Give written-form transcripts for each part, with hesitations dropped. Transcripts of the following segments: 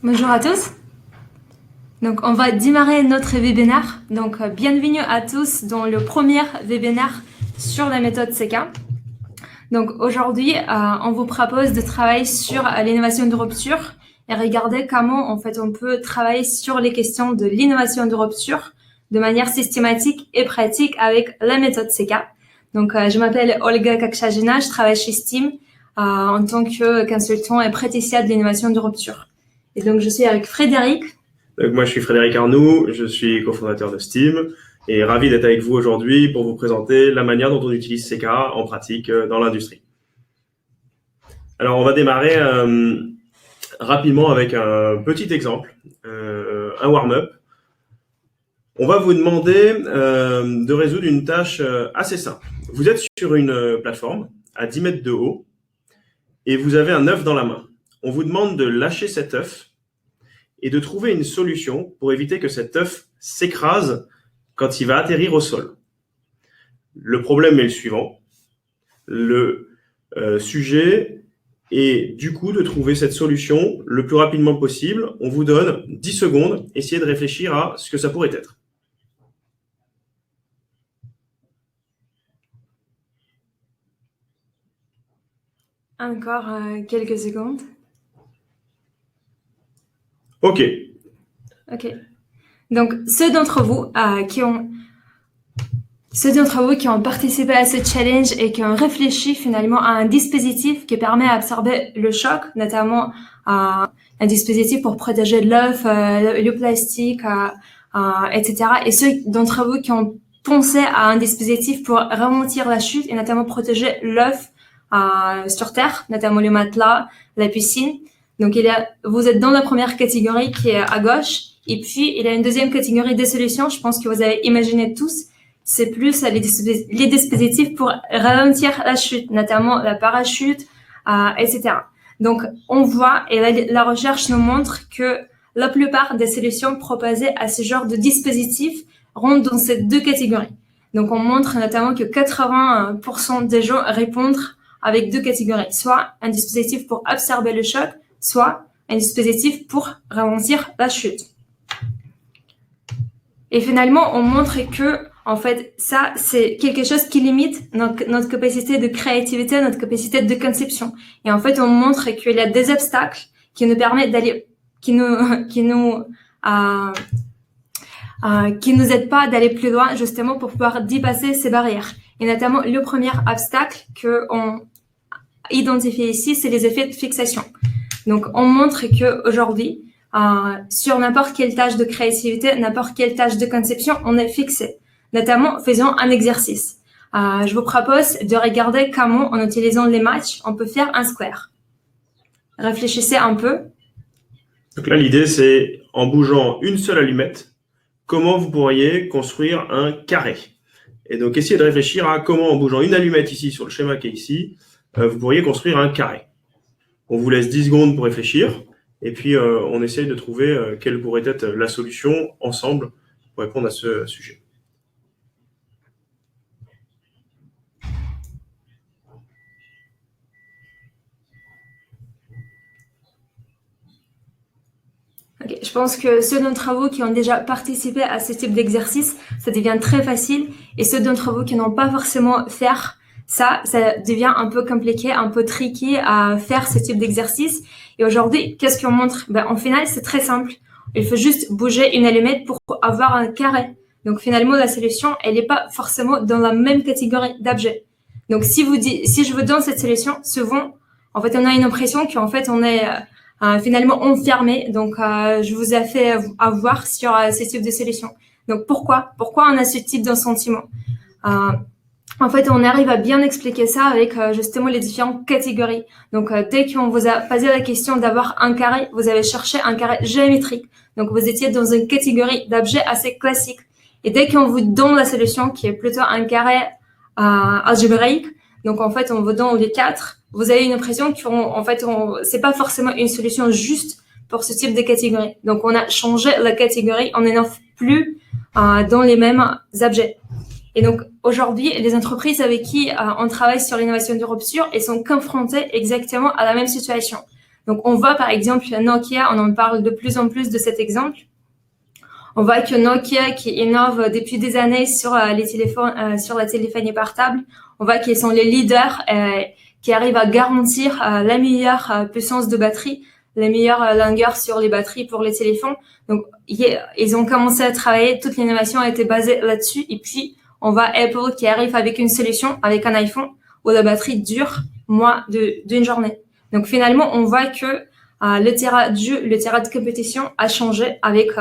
Bonjour à tous. Donc, on va démarrer notre webinaire. Donc, bienvenue à tous dans le premier webinaire sur la méthode CK. Donc, aujourd'hui, on vous propose de travailler sur l'innovation de rupture et regarder comment, en fait, on peut travailler sur les questions de l'innovation de rupture de manière systématique et pratique avec la méthode CK. Donc, je m'appelle Olga Kakshagina, je travaille chez Steam en tant que consultant et praticienne de l'innovation de rupture. Et donc, je suis avec Frédéric. Donc, moi, je suis Frédéric Arnoux, je suis cofondateur de Steam et ravi d'être avec vous aujourd'hui pour vous présenter la manière dont on utilise CK en pratique dans l'industrie. Alors, on va démarrer rapidement avec un petit exemple, un warm-up. On va vous demander de résoudre une tâche assez simple. Vous êtes sur une plateforme à 10 mètres de haut et vous avez un œuf dans la main. On vous demande de lâcher cet œuf et de trouver une solution pour éviter que cet œuf s'écrase quand il va atterrir au sol. Le problème est le suivant. Le sujet est du coup de trouver cette solution le plus rapidement possible. On vous donne 10 secondes. Essayez de réfléchir à ce que ça pourrait être. Encore quelques secondes. Ok. Donc, ceux d'entre vous qui ont participé à ce challenge et qui ont réfléchi finalement à un dispositif qui permet d'absorber le choc, notamment un dispositif pour protéger l'œuf, le plastique, etc. Et ceux d'entre vous qui ont pensé à un dispositif pour ralentir la chute et notamment protéger l'œuf sur terre, notamment le matelas, la piscine. Donc, vous êtes dans la première catégorie qui est à gauche. Et puis, il y a une deuxième catégorie de solutions. Je pense que vous avez imaginé tous. C'est plus les dispositifs pour ralentir la chute, notamment la parachute, etc. Donc, on voit, et la recherche nous montre que la plupart des solutions proposées à ce genre de dispositifs rentrent dans ces deux catégories. Donc, on montre notamment que 80% des gens répondent avec deux catégories, soit un dispositif pour absorber le choc, soit un dispositif pour ralentir la chute. Et finalement, on montre que, en fait, ça, c'est quelque chose qui limite notre capacité de créativité, notre capacité de conception. Et en fait, on montre qu'il y a des obstacles qui nous permettent d'aller, qui nous aident pas d'aller plus loin, justement, pour pouvoir dépasser ces barrières. Et notamment, le premier obstacle qu'on identifie ici, c'est les effets de fixation. Donc, on montre que aujourd'hui, sur n'importe quelle tâche de créativité, n'importe quelle tâche de conception, on est fixé. Notamment, faisons un exercice. Je vous propose de regarder comment, en utilisant les matchs, on peut faire un square. Réfléchissez un peu. Donc là, l'idée, c'est en bougeant une seule allumette, comment vous pourriez construire un carré. Et donc, essayez de réfléchir à comment, en bougeant une allumette ici, sur le schéma qui est ici, vous pourriez construire un carré. On vous laisse 10 secondes pour réfléchir, et puis on essaye de trouver quelle pourrait être la solution ensemble pour répondre à ce sujet. Okay. Je pense que ceux d'entre vous qui ont déjà participé à ce type d'exercice, ça devient très facile, et ceux d'entre vous qui n'ont pas forcément fait ça devient un peu compliqué, un peu tricky à faire ce type d'exercice. Et aujourd'hui, qu'est-ce qu'on montre? En final, c'est très simple. Il faut juste bouger une allumette pour avoir un carré. Donc finalement, la solution, elle n'est pas forcément dans la même catégorie d'objets. Donc si je vous donne cette solution, souvent, en fait, on a une impression qu'en fait, on est finalement enfermé. Donc je vous ai fait avoir sur ce type de solution. Donc pourquoi on a ce type de sentiment? En fait, on arrive à bien expliquer ça avec justement les différentes catégories. Donc, dès qu'on vous a posé la question d'avoir un carré, vous avez cherché un carré géométrique. Donc, vous étiez dans une catégorie d'objets assez classique. Et dès qu'on vous donne la solution, qui est plutôt un carré algébrique, donc en fait, on vous donne les quatre, vous avez une impression c'est pas forcément une solution juste pour ce type de catégorie. Donc, on a changé la catégorie, on n'est plus dans les mêmes objets. Et donc, aujourd'hui, les entreprises avec qui on travaille sur l'innovation de rupture, elles sont confrontées exactement à la même situation. Donc, on voit par exemple Nokia, on en parle de plus en plus de cet exemple. On voit que Nokia, qui innove depuis des années sur les téléphones, sur la téléphonie portable, on voit qu'ils sont les leaders qui arrivent à garantir la meilleure puissance de batterie, la meilleure longueur sur les batteries pour les téléphones. Donc, ils ont commencé à travailler, toute l'innovation a été basée là-dessus. Et puis, on voit Apple qui arrive avec une solution, avec un iPhone, où la batterie dure moins d'une journée. Donc, finalement, on voit que le terrain de compétition a changé avec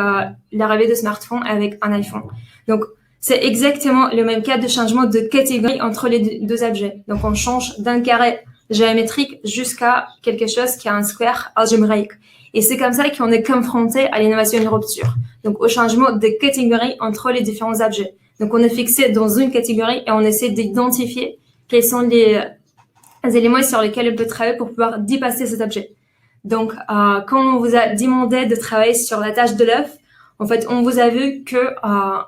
l'arrivée de smartphones avec un iPhone. Donc, c'est exactement le même cas de changement de catégorie entre les deux objets. Donc, on change d'un carré géométrique jusqu'à quelque chose qui a un square algébrique. Et c'est comme ça qu'on est confronté à l'innovation et une rupture. Donc, au changement de catégorie entre les différents objets. Donc, on est fixé dans une catégorie et on essaie d'identifier quels sont les éléments sur lesquels on peut travailler pour pouvoir dépasser cet objet. Donc, quand on vous a demandé de travailler sur la tâche de l'œuf, en fait, on vous a vu que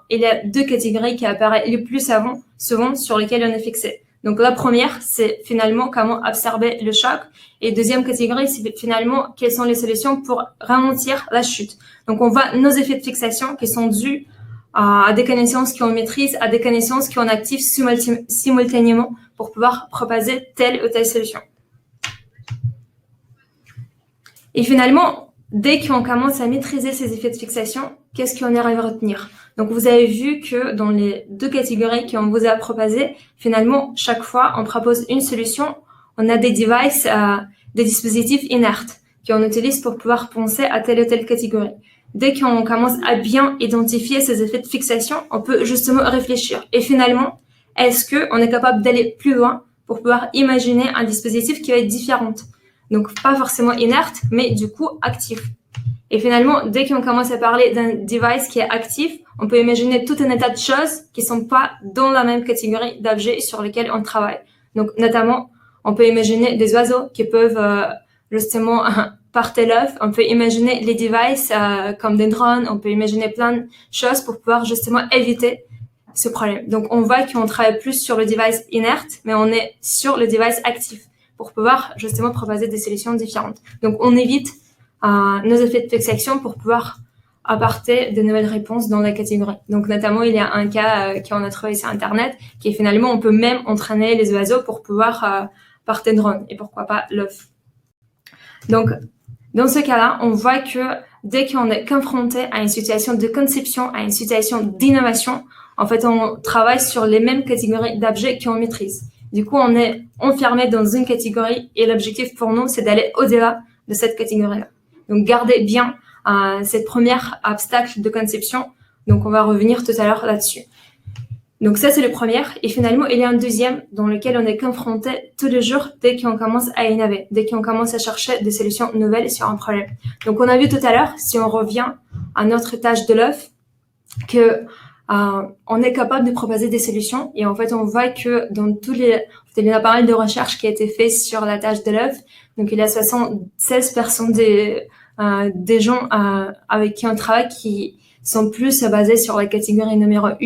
il y a deux catégories qui apparaissent le plus souvent sur lesquelles on est fixé. Donc, la première, c'est finalement comment absorber le choc. Et deuxième catégorie, c'est finalement quelles sont les solutions pour ralentir la chute. Donc, on voit nos effets de fixation qui sont dus à des connaissances qu'on maîtrise, à des connaissances qu'on active simultanément pour pouvoir proposer telle ou telle solution. Et finalement, dès qu'on commence à maîtriser ces effets de fixation, qu'est-ce qu'on arrive à retenir? Donc, vous avez vu que dans les deux catégories qu'on vous a proposées, finalement, chaque fois, on propose une solution. On a des devices, des dispositifs inertes qu'on utilise pour pouvoir penser à telle ou telle catégorie. Dès qu'on commence à bien identifier ces effets de fixation, on peut justement réfléchir. Et finalement, est-ce qu'on est capable d'aller plus loin pour pouvoir imaginer un dispositif qui va être différent? Donc, pas forcément inerte, mais du coup, actif. Et finalement, dès qu'on commence à parler d'un device qui est actif, on peut imaginer tout un état de choses qui sont pas dans la même catégorie d'objets sur lesquels on travaille. Donc, notamment, on peut imaginer des oiseaux qui peuvent justement porter l'œuf. On peut imaginer les devices comme des drones. On peut imaginer plein de choses pour pouvoir justement éviter ce problème. Donc, on voit qu'on travaille plus sur le device inerte, mais on est sur le device actif pour pouvoir justement proposer des solutions différentes. Donc, on évite nos effets de fixation pour pouvoir apporter de nouvelles réponses dans la catégorie. Donc, notamment, il y a un cas qu'on a trouvé sur Internet qui est finalement, on peut même entraîner les oiseaux pour pouvoir porter drone et pourquoi pas l'œuf. Donc, dans ce cas-là, on voit que dès qu'on est confronté à une situation de conception, à une situation d'innovation, en fait, on travaille sur les mêmes catégories d'objets qu'on maîtrise. Du coup, on est enfermé dans une catégorie et l'objectif pour nous, c'est d'aller au-delà de cette catégorie-là. Donc, gardez bien cette première obstacle de conception. Donc, on va revenir tout à l'heure là-dessus. Donc, ça, c'est le premier. Et finalement, il y a un deuxième dans lequel on est confronté tous les jours dès qu'on commence à innover, dès qu'on commence à chercher des solutions nouvelles sur un problème. Donc, on a vu tout à l'heure, si on revient à notre tâche de l'œuf, que on est capable de proposer des solutions. Et en fait, on voit que dans il y a pas mal de recherches qui a été faites sur la tâche de l'œuf. Donc, il y a 76% des gens avec qui on travaille qui sont plus basés sur la catégorie numéro 1,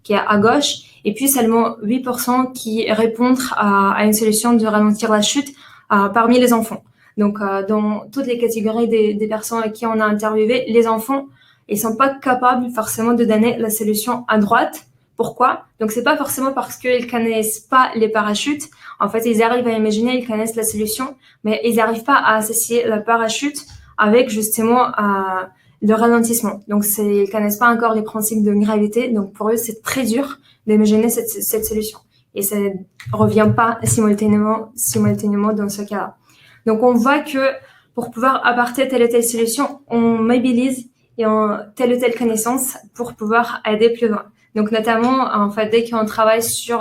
qui est à gauche, et puis seulement 8% qui répondent à une solution de ralentir la chute parmi les enfants. Donc, dans toutes les catégories des personnes avec qui on a interviewé, les enfants, ils sont pas capables forcément de donner la solution à droite. Pourquoi? Donc, c'est pas forcément parce qu'ils connaissent pas les parachutes. En fait, ils arrivent à imaginer, ils connaissent la solution, mais ils n'arrivent pas à associer la parachute avec justement le ralentissement. Donc, ils connaissent pas encore les principes de gravité. Donc, pour eux, c'est très dur d'imaginer cette solution. Et ça revient pas simultanément dans ce cas-là. Donc, on voit que pour pouvoir apporter telle ou telle solution, on mobilise et telle ou telle connaissance pour pouvoir aider plus loin. Donc, notamment, en fait, dès qu'on travaille sur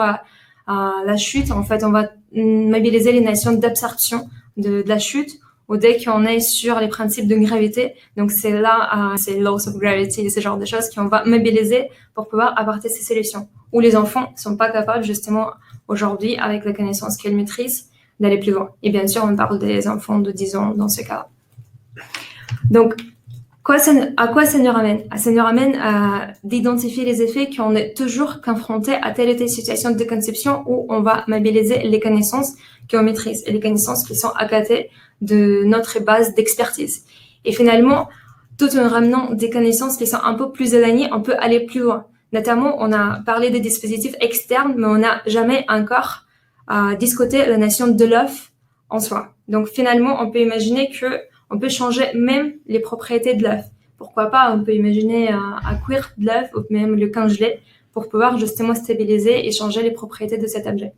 la chute, en fait, on va mobiliser les notions d'absorption de la chute, ou dès qu'on est sur les principes de gravité. Donc, c'est là, c'est laws of gravity, ce genre de choses qu'on va mobiliser pour pouvoir apporter ces solutions. Où les enfants sont pas capables, justement, aujourd'hui, avec la connaissance qu'ils maîtrisent, d'aller plus loin. Et bien sûr, on parle des enfants de 10 ans dans ce cas-là. Donc, À quoi ça nous ramène? Ça nous ramène à d'identifier les effets qu'on est toujours confronté à telle ou telle situation de conception où on va mobiliser les connaissances qu'on maîtrise et les connaissances qui sont à côté de notre base d'expertise. Et finalement, tout en ramenant des connaissances qui sont un peu plus éloignées, on peut aller plus loin. Notamment, on a parlé des dispositifs externes, mais on n'a jamais encore discuté la notion de l'œuf en soi. Donc finalement, on peut imaginer que on peut changer même les propriétés de l'œuf. Pourquoi pas, on peut imaginer un cuir de l'œuf ou même le congeler pour pouvoir justement stabiliser et changer les propriétés de cet objet.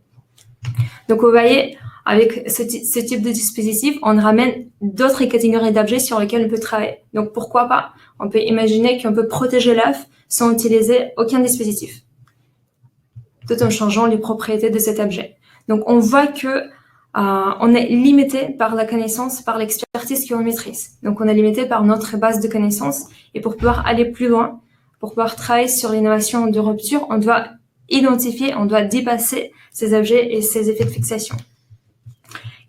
Donc vous voyez, avec ce type de dispositif, on ramène d'autres catégories d'objets sur lesquels on peut travailler. Donc pourquoi pas, on peut imaginer qu'on peut protéger l'œuf sans utiliser aucun dispositif, tout en changeant les propriétés de cet objet. Donc on voit que on est limité par la connaissance, par l'expertise qu'on maîtrise. Donc, on est limité par notre base de connaissances. Et pour pouvoir aller plus loin, pour pouvoir travailler sur l'innovation de rupture, on doit identifier, on doit dépasser ces objets et ces effets de fixation.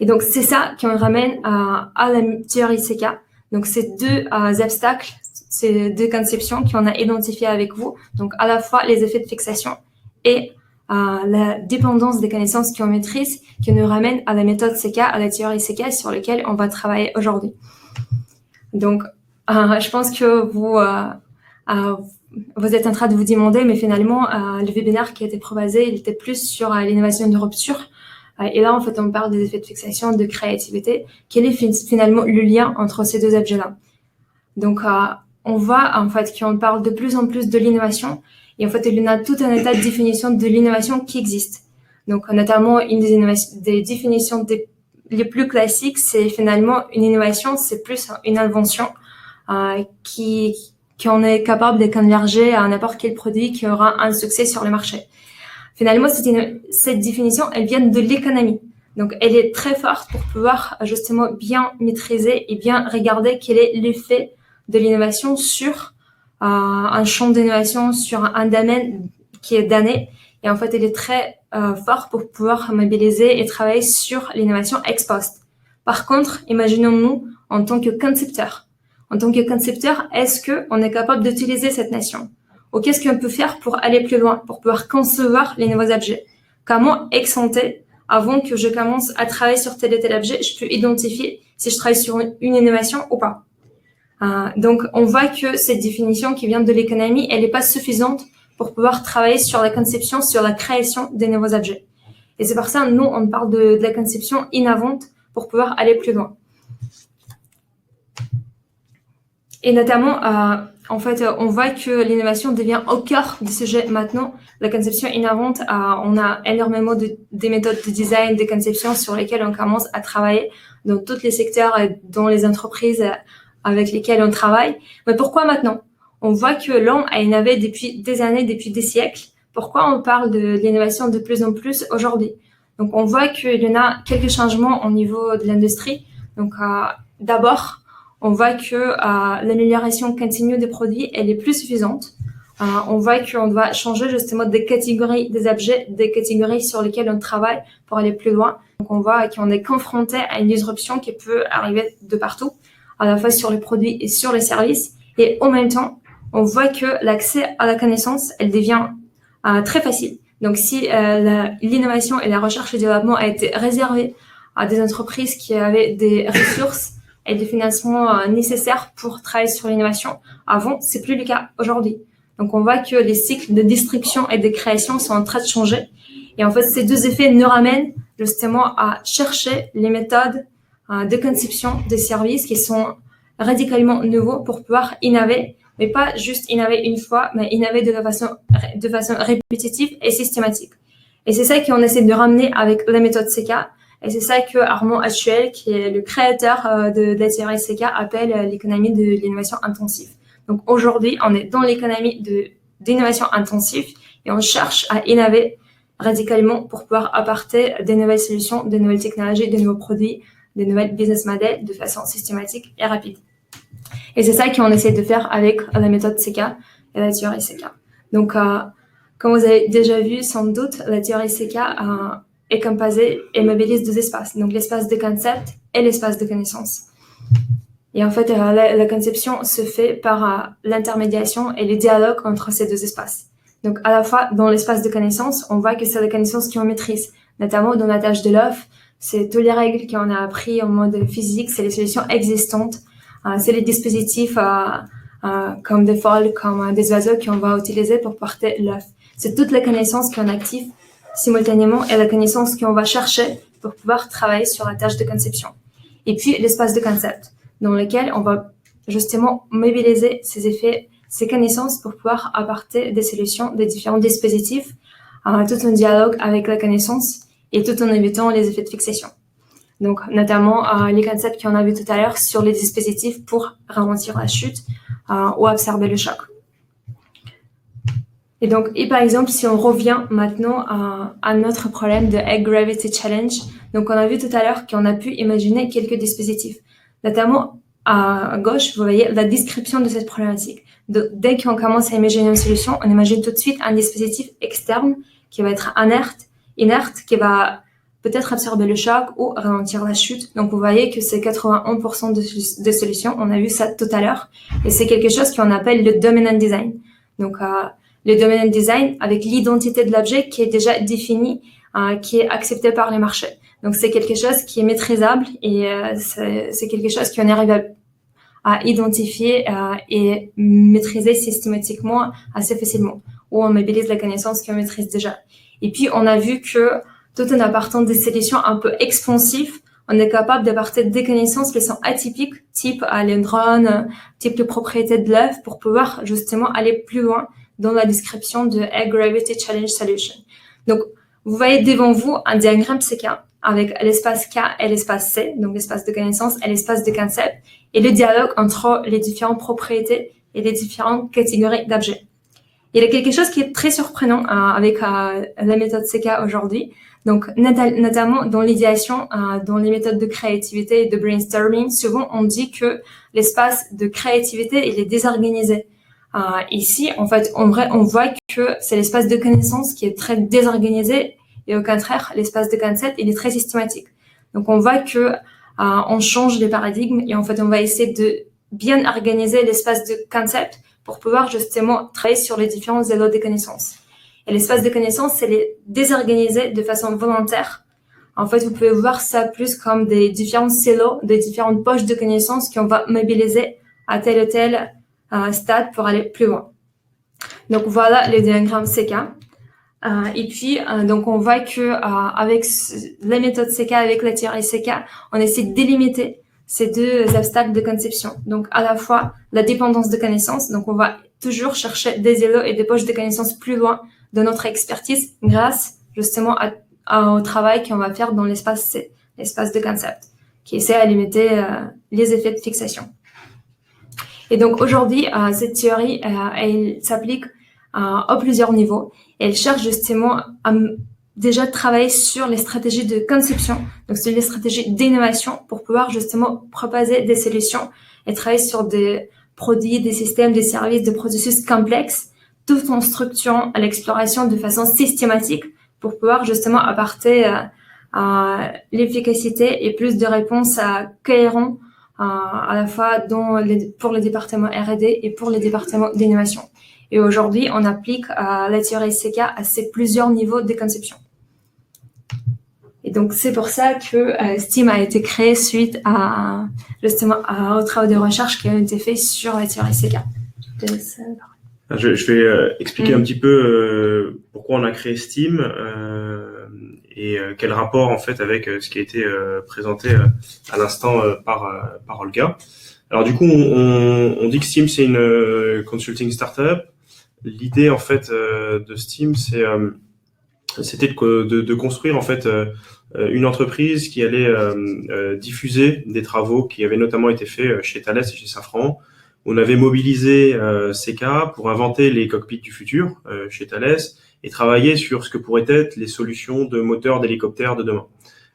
Et donc, c'est ça qui nous ramène à la théorie CK. Donc, ces deux obstacles, ces deux conceptions qu'on a identifiées avec vous. Donc, à la fois les effets de fixation et la dépendance des connaissances qu'on maîtrise, qui nous ramène à la méthode CK, à la théorie CK sur laquelle on va travailler aujourd'hui. Donc, je pense que vous êtes en train de vous demander, mais finalement, le webinaire qui a été proposé, il était plus sur l'innovation de rupture. Et là, en fait, on parle des effets de fixation, de créativité. Quel est finalement le lien entre ces deux objets-là? Donc, on voit en fait qu'on parle de plus en plus de l'innovation. Et en fait, il y a tout un état de définition de l'innovation qui existe. Donc, notamment, une des définitions les plus classiques, c'est finalement une innovation, c'est plus une invention qu'on est capable de converger à n'importe quel produit qui aura un succès sur le marché. Finalement, cette définition, elle vient de l'économie. Donc, elle est très forte pour pouvoir justement bien maîtriser et bien regarder quel est l'effet de l'innovation sur un champ d'innovation, sur un domaine qui est donné. Et en fait, elle est très forte pour pouvoir mobiliser et travailler sur l'innovation ex post. Par contre, imaginons-nous en tant que concepteur. En tant que concepteur, est-ce qu'on est capable d'utiliser cette notion? Ou qu'est-ce qu'on peut faire pour aller plus loin, pour pouvoir concevoir les nouveaux objets? Comment ex ante, avant que je commence à travailler sur tel et tel objet, je peux identifier si je travaille sur une innovation ou pas? Donc, on voit que cette définition qui vient de l'économie, elle n'est pas suffisante pour pouvoir travailler sur la conception, sur la création des nouveaux objets. Et c'est pour ça, nous, on parle de la conception innovante pour pouvoir aller plus loin. Et notamment, en fait, on voit que l'innovation devient au cœur du sujet maintenant. La conception innovante, on a énormément des méthodes de design, de conception sur lesquelles on commence à travailler dans tous les secteurs et dans les entreprises avec lesquelles on travaille. Mais pourquoi maintenant? On voit que l'homme a innové depuis des années, depuis des siècles. Pourquoi on parle de l'innovation de plus en plus aujourd'hui? Donc, on voit qu'il y en a quelques changements au niveau de l'industrie. Donc, d'abord, on voit que l'amélioration continue des produits, elle est plus suffisante. On voit qu'on doit changer justement des catégories des objets, des catégories sur lesquelles on travaille pour aller plus loin. Donc, on voit qu'on est confronté à une disruption qui peut arriver de partout, à la fois sur les produits et sur les services. Et en même temps, on voit que l'accès à la connaissance, elle devient très facile. Donc, si l'innovation et la recherche et le développement a été réservée à des entreprises qui avaient des ressources et des financements nécessaires pour travailler sur l'innovation, avant, c'est plus le cas aujourd'hui. Donc, on voit que les cycles de destruction et de création sont en train de changer. Et en fait, ces deux effets nous ramènent justement à chercher les méthodes de conception des services qui sont radicalement nouveaux pour pouvoir innover, mais pas juste innover une fois, mais innover de façon répétitive et systématique. Et c'est ça qu'on essaie de ramener avec la méthode CK. Et c'est ça que Armand Achuel, qui est le créateur de la théorie CK, appelle l'économie de l'innovation intensive. Donc aujourd'hui, on est dans l'économie d'innovation intensive et on cherche à innover radicalement pour pouvoir apporter des nouvelles solutions, des nouvelles technologies, des nouveaux produits, des nouvelles business models de façon systématique et rapide. Et c'est ça qu'on essaie de faire avec la méthode CK et la théorie CK. Donc, comme vous avez déjà vu sans doute, la théorie CK est composée et mobilise deux espaces. Donc, l'espace de concept et l'espace de connaissance. Et en fait, la conception se fait par l'intermédiation et le dialogue entre ces deux espaces. Donc, à la fois, dans l'espace de connaissances, on voit que c'est les connaissances qu'on maîtrise, notamment dans la tâche de l'œuf. C'est toutes les règles qu'on a appris en mode physique, c'est les solutions existantes, c'est les dispositifs comme des folles, comme des oiseaux qu'on va utiliser pour porter l'œuf. C'est toutes les connaissances qu'on active simultanément et les connaissances qu'on va chercher pour pouvoir travailler sur la tâche de conception. Et puis, l'espace de concept, dans lequel on va justement mobiliser ces effets, ces connaissances pour pouvoir apporter des solutions des différents dispositifs, tout en dialogue avec la connaissance et tout en évitant les effets de fixation. Donc, notamment les concepts qu'on a vus tout à l'heure sur les dispositifs pour ralentir la chute ou absorber le choc. Et par exemple, si on revient maintenant à notre problème de Egg Gravity Challenge, donc on a vu tout à l'heure qu'on a pu imaginer quelques dispositifs. Notamment à gauche, vous voyez la description de cette problématique. Donc, dès qu'on commence à imaginer une solution, on imagine tout de suite un dispositif externe qui va être inerte, qui va peut-être absorber le choc ou ralentir la chute. Donc, vous voyez que c'est 81% de solutions. On a vu ça tout à l'heure. Et c'est quelque chose qu'on appelle le dominant design. Donc, le dominant design avec l'identité de l'objet qui est déjà définie, qui est acceptée par les marchés. Donc, c'est quelque chose qui est maîtrisable et c'est quelque chose qu'on arrive à identifier et maîtriser systématiquement assez facilement, où on mobilise la connaissance qu'on maîtrise déjà. Et puis, on a vu que tout en apportant des solutions un peu expansives, on est capable d'apporter des connaissances qui sont atypiques, type les drones, type de propriété de l'œuf, pour pouvoir justement aller plus loin dans la description de Egg Gravity Challenge Solution. Donc, vous voyez devant vous un diagramme CK avec l'espace K et l'espace C, donc l'espace de connaissance et l'espace de concept, et le dialogue entre les différentes propriétés et les différentes catégories d'objets. Il y a quelque chose qui est très surprenant avec la méthode CK aujourd'hui. Donc, notamment dans l'idéation, dans les méthodes de créativité et de brainstorming, souvent on dit que l'espace de créativité, il est désorganisé. Ici, en fait, en vrai, on voit que c'est l'espace de connaissance qui est très désorganisé et au contraire, l'espace de concept, il est très systématique. Donc, on voit que on change les paradigmes et en fait, on va essayer de bien organiser l'espace de concept pour pouvoir justement travailler sur les différents élos des connaissances. Et l'espace de connaissances, c'est les désorganiser de façon volontaire. En fait, vous pouvez voir ça plus comme des différents silos, des différentes poches de connaissances qu'on va mobiliser à tel ou tel stade pour aller plus loin. Donc voilà le diagramme CK. Et puis donc on voit que avec la méthode CK, avec la théorie CK, on essaie de délimiter ces deux obstacles de conception. Donc à la fois la dépendance de connaissances, donc on va toujours chercher des élos et des poches de connaissances plus loin de notre expertise grâce justement au travail qu'on va faire dans l'espace C, l'espace de concept, qui essaie de limiter les effets de fixation. Et donc aujourd'hui, cette théorie, elle s'applique à plusieurs niveaux. Elle cherche justement à déjà travailler sur les stratégies de conception, donc sur les stratégies d'innovation pour pouvoir justement proposer des solutions et travailler sur des produits, des systèmes, des services, des processus complexes, tout en structurant l'exploration de façon systématique pour pouvoir justement apporter l'efficacité et plus de réponses cohérentes à la fois pour les départements R&D et pour les départements d'innovation. Et aujourd'hui, on applique la théorie CK à ces plusieurs niveaux de conception. Et donc, c'est pour ça que STEAM a été créé suite justement aux travaux de recherche qui ont été faits sur la théorie CK. Je vais expliquer un petit peu pourquoi on a créé STEAM et quel rapport en fait avec ce qui a été présenté à l'instant par Olga. Alors du coup, on dit que STEAM c'est une consulting startup. L'idée en fait de STEAM c'était de construire en fait une entreprise qui allait diffuser des travaux qui avaient notamment été faits chez Thales et chez Safran. On avait mobilisé CK pour inventer les cockpits du futur chez Thales et travailler sur ce que pourraient être les solutions de moteurs d'hélicoptères de demain.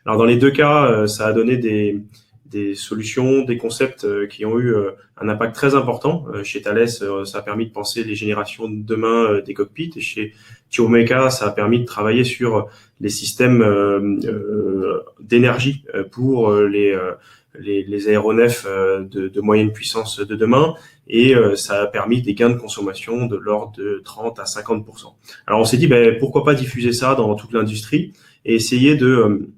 Alors dans les deux cas, ça a donné des solutions, des concepts qui ont eu un impact très important. Chez Thales, ça a permis de penser les générations de demain des cockpits. Et chez Turbomeca, ça a permis de travailler sur les systèmes d'énergie pour les aéronefs de moyenne puissance de demain, et ça a permis des gains de consommation de l'ordre de 30 à 50%. Alors on s'est dit, pourquoi pas diffuser ça dans toute l'industrie et essayer de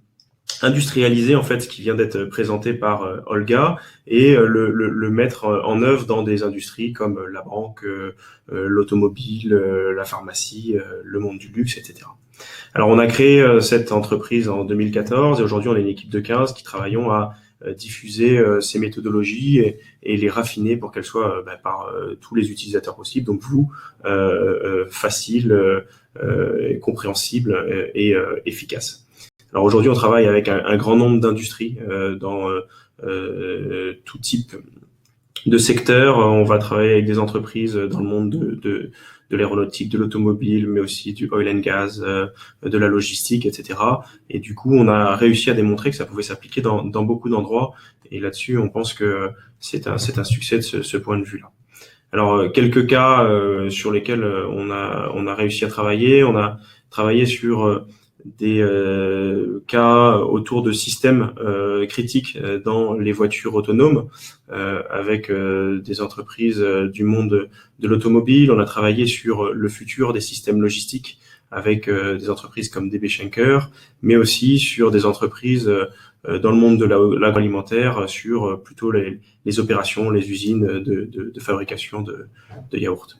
industrialiser en fait ce qui vient d'être présenté par Olga et le mettre en œuvre dans des industries comme la banque, l'automobile, la pharmacie, le monde du luxe, etc. Alors on a créé cette entreprise en 2014 et aujourd'hui on est une équipe de 15 qui travaillons à diffuser ces méthodologies et les raffiner pour qu'elles soient par tous les utilisateurs possibles, donc vous, facile, compréhensible et efficace. Alors aujourd'hui, on travaille avec un grand nombre d'industries dans tout type de secteur. On va travailler avec des entreprises dans le monde de l'aéronautique, de l'automobile, mais aussi du oil and gas, de la logistique, etc. Et du coup, on a réussi à démontrer que ça pouvait s'appliquer dans beaucoup d'endroits. Et là-dessus, on pense que c'est un succès de ce point de vue-là. Alors, quelques cas sur lesquels on a réussi à travailler. On a travaillé sur des cas autour de systèmes critiques dans les voitures autonomes avec des entreprises du monde de l'automobile. On a travaillé sur le futur des systèmes logistiques avec des entreprises comme DB Schenker, mais aussi sur des entreprises dans le monde de l'agroalimentaire, sur plutôt les opérations, les usines de fabrication de yaourts.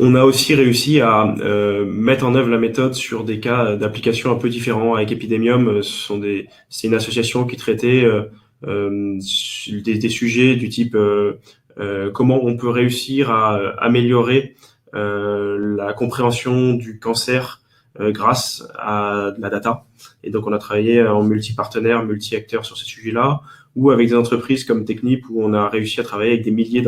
On a aussi réussi à mettre en œuvre la méthode sur des cas d'application un peu différents. Avec Epidemium, c'est une association qui traitait des sujets du type comment on peut réussir à améliorer la compréhension du cancer grâce à de la data. Et donc on a travaillé en multi-partenaires, multi-acteurs sur ces sujets-là, ou avec des entreprises comme Technip où on a réussi à travailler avec des milliers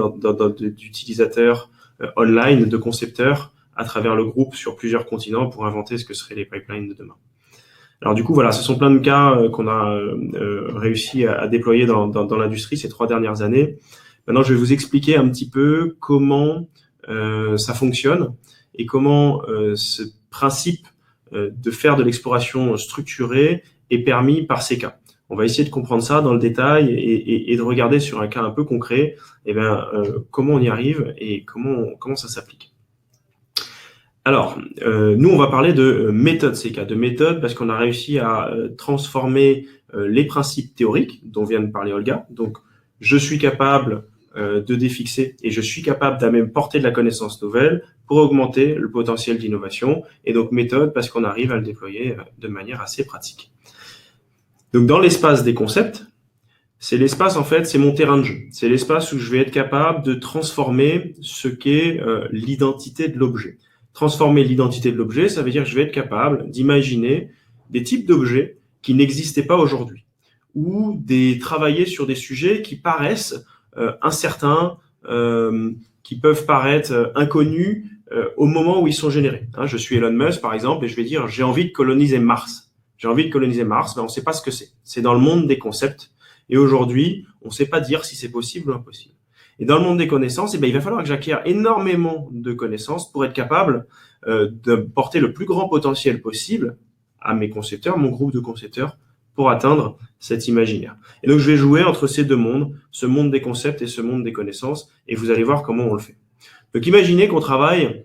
d'utilisateurs online, de concepteurs à travers le groupe sur plusieurs continents pour inventer ce que seraient les pipelines de demain. Alors du coup, voilà, ce sont plein de cas qu'on a réussi à déployer dans l'industrie ces 3 dernières années. Maintenant, je vais vous expliquer un petit peu comment ça fonctionne et comment ce principe de faire de l'exploration structurée est permis par ces cas. On va essayer de comprendre ça dans le détail et de regarder sur un cas un peu concret, comment on y arrive et comment ça s'applique. Alors, nous, on va parler de méthode CK, de méthode parce qu'on a réussi à transformer les principes théoriques dont vient de parler Olga. Donc, je suis capable de défixer et je suis capable d'apporter de la connaissance nouvelle pour augmenter le potentiel d'innovation. Et donc, méthode parce qu'on arrive à le déployer de manière assez pratique. Donc, dans l'espace des concepts, c'est l'espace, en fait, c'est mon terrain de jeu. C'est l'espace où je vais être capable de transformer ce qu'est l'identité de l'objet. Transformer l'identité de l'objet, ça veut dire que je vais être capable d'imaginer des types d'objets qui n'existaient pas aujourd'hui ou travailler sur des sujets qui paraissent incertains, qui peuvent paraître inconnus au moment où ils sont générés. Je suis Elon Musk, par exemple, et je vais dire j'ai envie de coloniser Mars. J'ai envie de coloniser Mars, mais on ne sait pas ce que c'est. C'est dans le monde des concepts. Et aujourd'hui, on ne sait pas dire si c'est possible ou impossible. Et dans le monde des connaissances, il va falloir que j'acquière énormément de connaissances pour être capable de porter le plus grand potentiel possible à mes concepteurs, mon groupe de concepteurs, pour atteindre cet imaginaire. Et donc, je vais jouer entre ces deux mondes, ce monde des concepts et ce monde des connaissances, et vous allez voir comment on le fait. Donc, imaginez qu'on travaille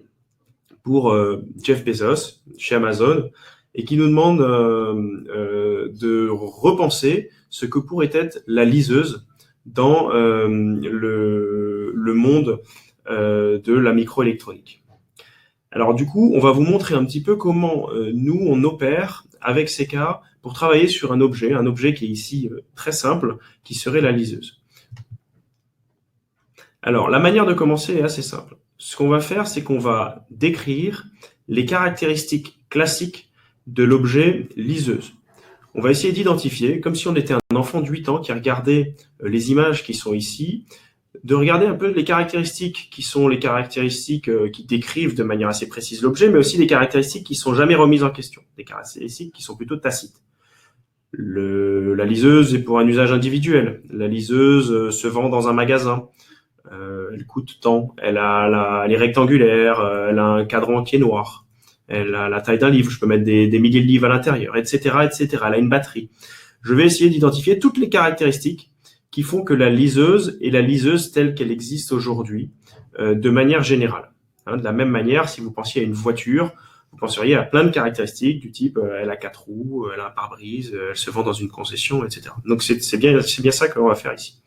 pour Jeff Bezos, chez Amazon, et qui nous demande de repenser ce que pourrait être la liseuse dans le monde de la microélectronique. Alors du coup, on va vous montrer un petit peu comment nous, on opère avec ces cas pour travailler sur un objet qui est ici très simple, qui serait la liseuse. Alors, la manière de commencer est assez simple. Ce qu'on va faire, c'est qu'on va décrire les caractéristiques classiques de l'objet liseuse. On va essayer d'identifier, comme si on était un enfant de 8 ans qui regardait les images qui sont ici, de regarder un peu les caractéristiques qui sont les caractéristiques qui décrivent de manière assez précise l'objet, mais aussi des caractéristiques qui sont jamais remises en question, des caractéristiques qui sont plutôt tacites. La liseuse est pour un usage individuel. La liseuse se vend dans un magasin. elle coûte tant, elle est rectangulaire, elle a un cadran qui est noir, elle a la taille d'un livre, je peux mettre des milliers de livres à l'intérieur, etc., etc. Elle a une batterie. Je vais essayer d'identifier toutes les caractéristiques qui font que la liseuse est la liseuse telle qu'elle existe aujourd'hui, de manière générale. De la même manière, si vous pensiez à une voiture, vous penseriez à plein de caractéristiques du type elle a 4 roues, elle a un pare-brise, elle se vend dans une concession, etc. Donc c'est bien ça que l'on va faire ici.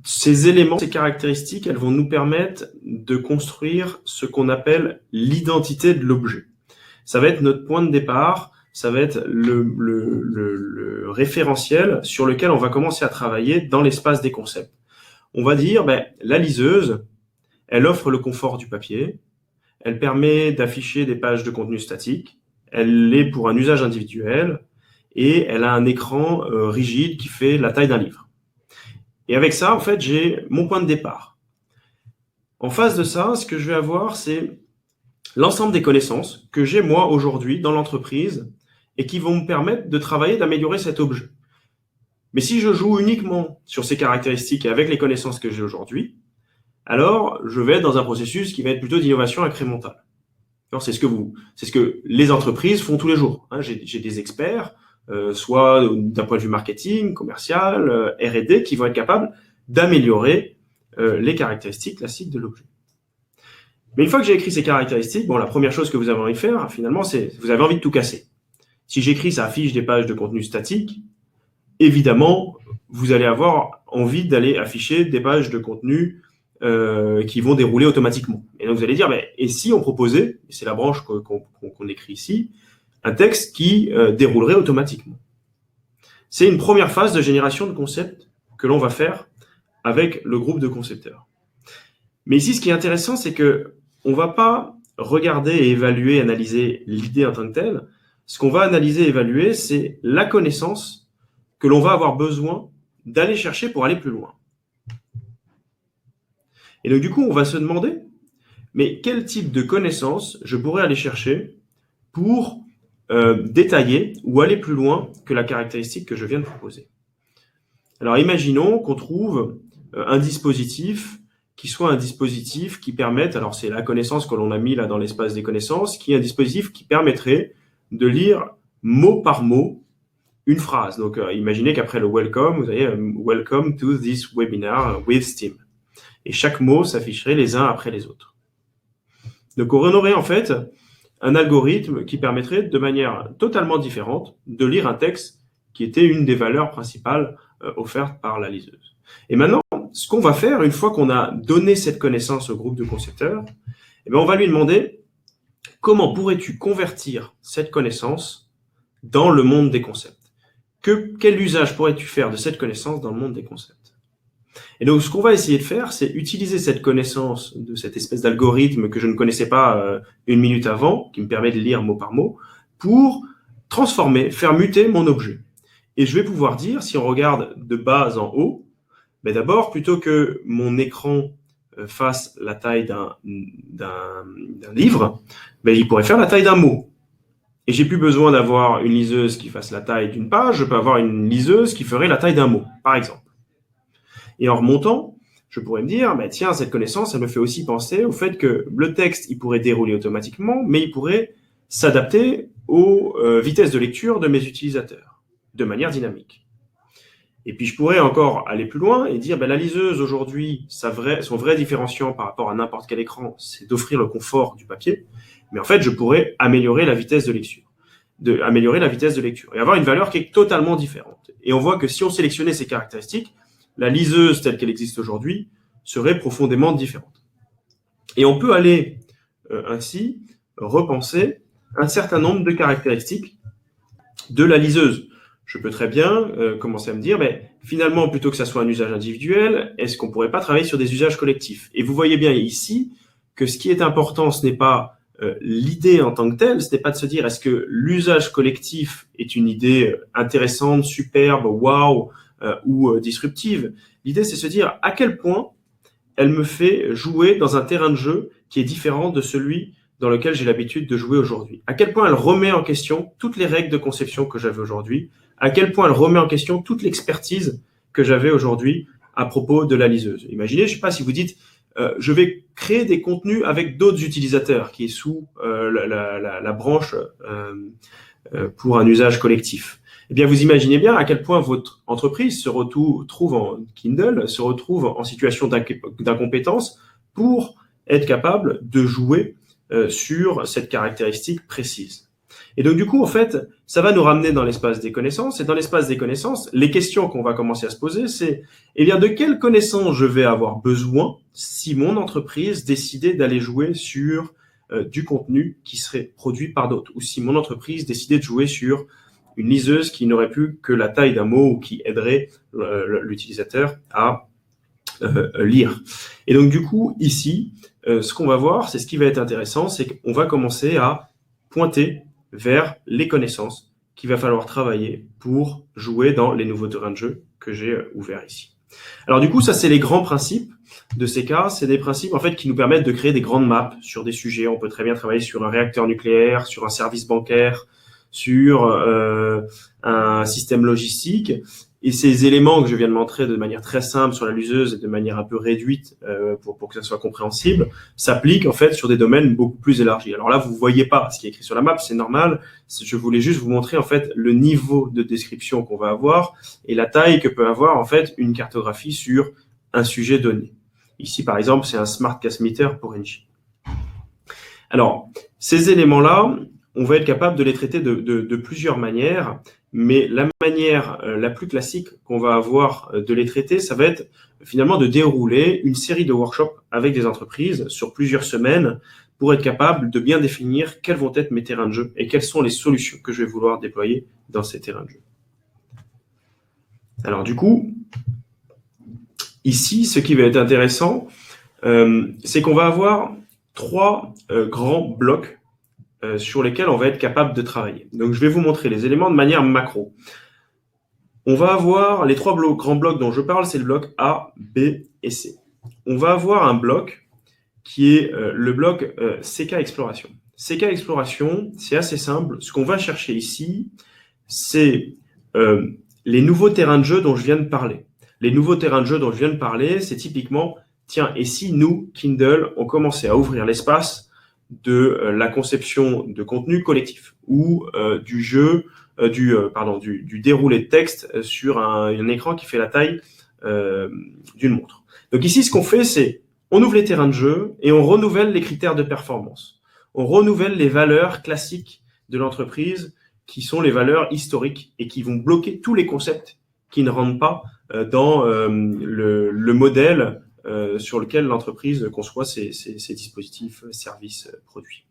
Ces éléments, ces caractéristiques, elles vont nous permettre de construire ce qu'on appelle l'identité de l'objet. Ça va être notre point de départ, ça va être le référentiel sur lequel on va commencer à travailler dans l'espace des concepts. On va dire, la liseuse, elle offre le confort du papier, elle permet d'afficher des pages de contenu statique, elle est pour un usage individuel et elle a un écran rigide qui fait la taille d'un livre. Et avec ça, en fait, j'ai mon point de départ. En face de ça, ce que je vais avoir, c'est l'ensemble des connaissances que j'ai moi aujourd'hui dans l'entreprise et qui vont me permettre de travailler, d'améliorer cet objet. Mais si je joue uniquement sur ces caractéristiques et avec les connaissances que j'ai aujourd'hui, alors je vais être dans un processus qui va être plutôt d'innovation incrémentale. C'est ce que les entreprises font tous les jours. J'ai des experts, soit d'un point de vue marketing, commercial, R&D, qui vont être capables d'améliorer les caractéristiques classiques de l'objet. Mais une fois que j'ai écrit ces caractéristiques, la première chose que vous avez envie de faire, finalement, c'est vous avez envie de tout casser. Si j'écris ça affiche des pages de contenu statique, évidemment, vous allez avoir envie d'aller afficher des pages de contenu qui vont dérouler automatiquement. Et donc vous allez dire, et si on proposait, et c'est la branche qu'on écrit ici, un texte qui déroulerait automatiquement. C'est une première phase de génération de concepts que l'on va faire avec le groupe de concepteurs. Mais ici, ce qui est intéressant, c'est que on va pas regarder et évaluer, analyser l'idée en tant que telle. Ce qu'on va analyser et évaluer, c'est la connaissance que l'on va avoir besoin d'aller chercher pour aller plus loin. Et donc, du coup, on va se demander, mais quel type de connaissances je pourrais aller chercher pour détailler ou aller plus loin que la caractéristique que je viens de proposer. Alors, imaginons qu'on trouve un dispositif qui soit un dispositif qui permette, alors c'est la connaissance que l'on a mis là dans l'espace des connaissances, qui est un dispositif qui permettrait de lire mot par mot une phrase. Donc, imaginez qu'après le welcome, vous avez welcome to this webinar with Steam. Et chaque mot s'afficherait les uns après les autres. Donc, on aurait en fait un algorithme qui permettrait de manière totalement différente de lire un texte qui était une des valeurs principales offertes par la liseuse. Et maintenant, ce qu'on va faire, une fois qu'on a donné cette connaissance au groupe de concepteurs, on va lui demander comment pourrais-tu convertir cette connaissance dans le monde des concepts. Quel usage pourrais-tu faire de cette connaissance dans le monde des concepts? Et donc, ce qu'on va essayer de faire, c'est utiliser cette connaissance de cette espèce d'algorithme que je ne connaissais pas une minute avant, qui me permet de lire mot par mot, pour transformer, faire muter mon objet. Et je vais pouvoir dire, si on regarde de bas en haut, d'abord, plutôt que mon écran fasse la taille d'un livre, il pourrait faire la taille d'un mot. Et j'ai plus besoin d'avoir une liseuse qui fasse la taille d'une page, je peux avoir une liseuse qui ferait la taille d'un mot, par exemple. Et en remontant, je pourrais me dire, tiens, cette connaissance, elle me fait aussi penser au fait que le texte, il pourrait dérouler automatiquement, mais il pourrait s'adapter aux vitesses de lecture de mes utilisateurs, de manière dynamique. Et puis, je pourrais encore aller plus loin et dire, la liseuse, aujourd'hui, son vrai différenciant par rapport à n'importe quel écran, c'est d'offrir le confort du papier. Mais en fait, je pourrais améliorer la vitesse de lecture. Et avoir une valeur qui est totalement différente. Et on voit que si on sélectionnait ces caractéristiques, la liseuse telle qu'elle existe aujourd'hui serait profondément différente. Et on peut aller ainsi repenser un certain nombre de caractéristiques de la liseuse. Je peux très bien commencer à me dire, finalement, plutôt que ça soit un usage individuel, est-ce qu'on pourrait pas travailler sur des usages collectifs? Et vous voyez bien ici que ce qui est important, ce n'est pas l'idée en tant que telle, ce n'est pas de se dire est-ce que l'usage collectif est une idée intéressante, superbe, waouh, ou disruptive. L'idée, c'est de se dire à quel point elle me fait jouer dans un terrain de jeu qui est différent de celui dans lequel j'ai l'habitude de jouer aujourd'hui. À quel point elle remet en question toutes les règles de conception que j'avais aujourd'hui, à quel point elle remet en question toute l'expertise que j'avais aujourd'hui à propos de la liseuse. Imaginez, je ne sais pas si vous dites, je vais créer des contenus avec d'autres utilisateurs qui est sous la branche pour un usage collectif. Eh bien, vous imaginez bien à quel point votre entreprise se retrouve en Kindle, se retrouve en situation d'incompétence pour être capable de jouer sur cette caractéristique précise. Et donc, du coup, en fait, ça va nous ramener dans l'espace des connaissances. Et dans l'espace des connaissances, les questions qu'on va commencer à se poser, c'est, eh bien, de quelles connaissances je vais avoir besoin si mon entreprise décidait d'aller jouer sur du contenu qui serait produit par d'autres, ou si mon entreprise décidait de jouer sur une liseuse qui n'aurait plus que la taille d'un mot ou qui aiderait l'utilisateur à lire. Et donc, du coup, ici, ce qu'on va voir, c'est ce qui va être intéressant, c'est qu'on va commencer à pointer vers les connaissances qu'il va falloir travailler pour jouer dans les nouveaux terrains de jeu que j'ai ouverts ici. Alors du coup, ça c'est les grands principes de ces cas. C'est des principes en fait qui nous permettent de créer des grandes maps sur des sujets. On peut très bien travailler sur un réacteur nucléaire, sur un service bancaire, sur un système logistique. Et ces éléments que je viens de montrer de manière très simple sur la liseuse et de manière un peu réduite pour que ça soit compréhensible, s'appliquent en fait sur des domaines beaucoup plus élargis. Alors là, vous voyez pas ce qui est écrit sur la map, c'est normal. Je voulais juste vous montrer en fait le niveau de description qu'on va avoir et la taille que peut avoir en fait une cartographie sur un sujet donné. Ici, par exemple, c'est un Smart Gas Meter pour Engie. Alors, ces éléments-là, on va être capable de les traiter de plusieurs manières. Mais la manière la plus classique qu'on va avoir de les traiter, ça va être finalement de dérouler une série de workshops avec des entreprises sur plusieurs semaines pour être capable de bien définir quels vont être mes terrains de jeu et quelles sont les solutions que je vais vouloir déployer dans ces terrains de jeu. Alors du coup, ici, ce qui va être intéressant, c'est qu'on va avoir trois grands blocs sur lesquels on va être capable de travailler. Donc, je vais vous montrer les éléments de manière macro. On va avoir les trois grands blocs dont je parle, c'est le bloc A, B et C. On va avoir un bloc qui est le bloc CK Exploration. CK Exploration, c'est assez simple. Ce qu'on va chercher ici, c'est les nouveaux terrains de jeu dont je viens de parler. Les nouveaux terrains de jeu dont je viens de parler, c'est typiquement, tiens, et si nous, Kindle, on commençait à ouvrir l'espace de la conception de contenu collectif ou du déroulé de texte sur un écran qui fait la taille d'une montre. Donc ici, ce qu'on fait, c'est on ouvre les terrains de jeu et on renouvelle les critères de performance. On renouvelle les valeurs classiques de l'entreprise qui sont les valeurs historiques et qui vont bloquer tous les concepts qui ne rentrent pas dans le modèle sur lequel l'entreprise conçoit ses dispositifs, services, produits.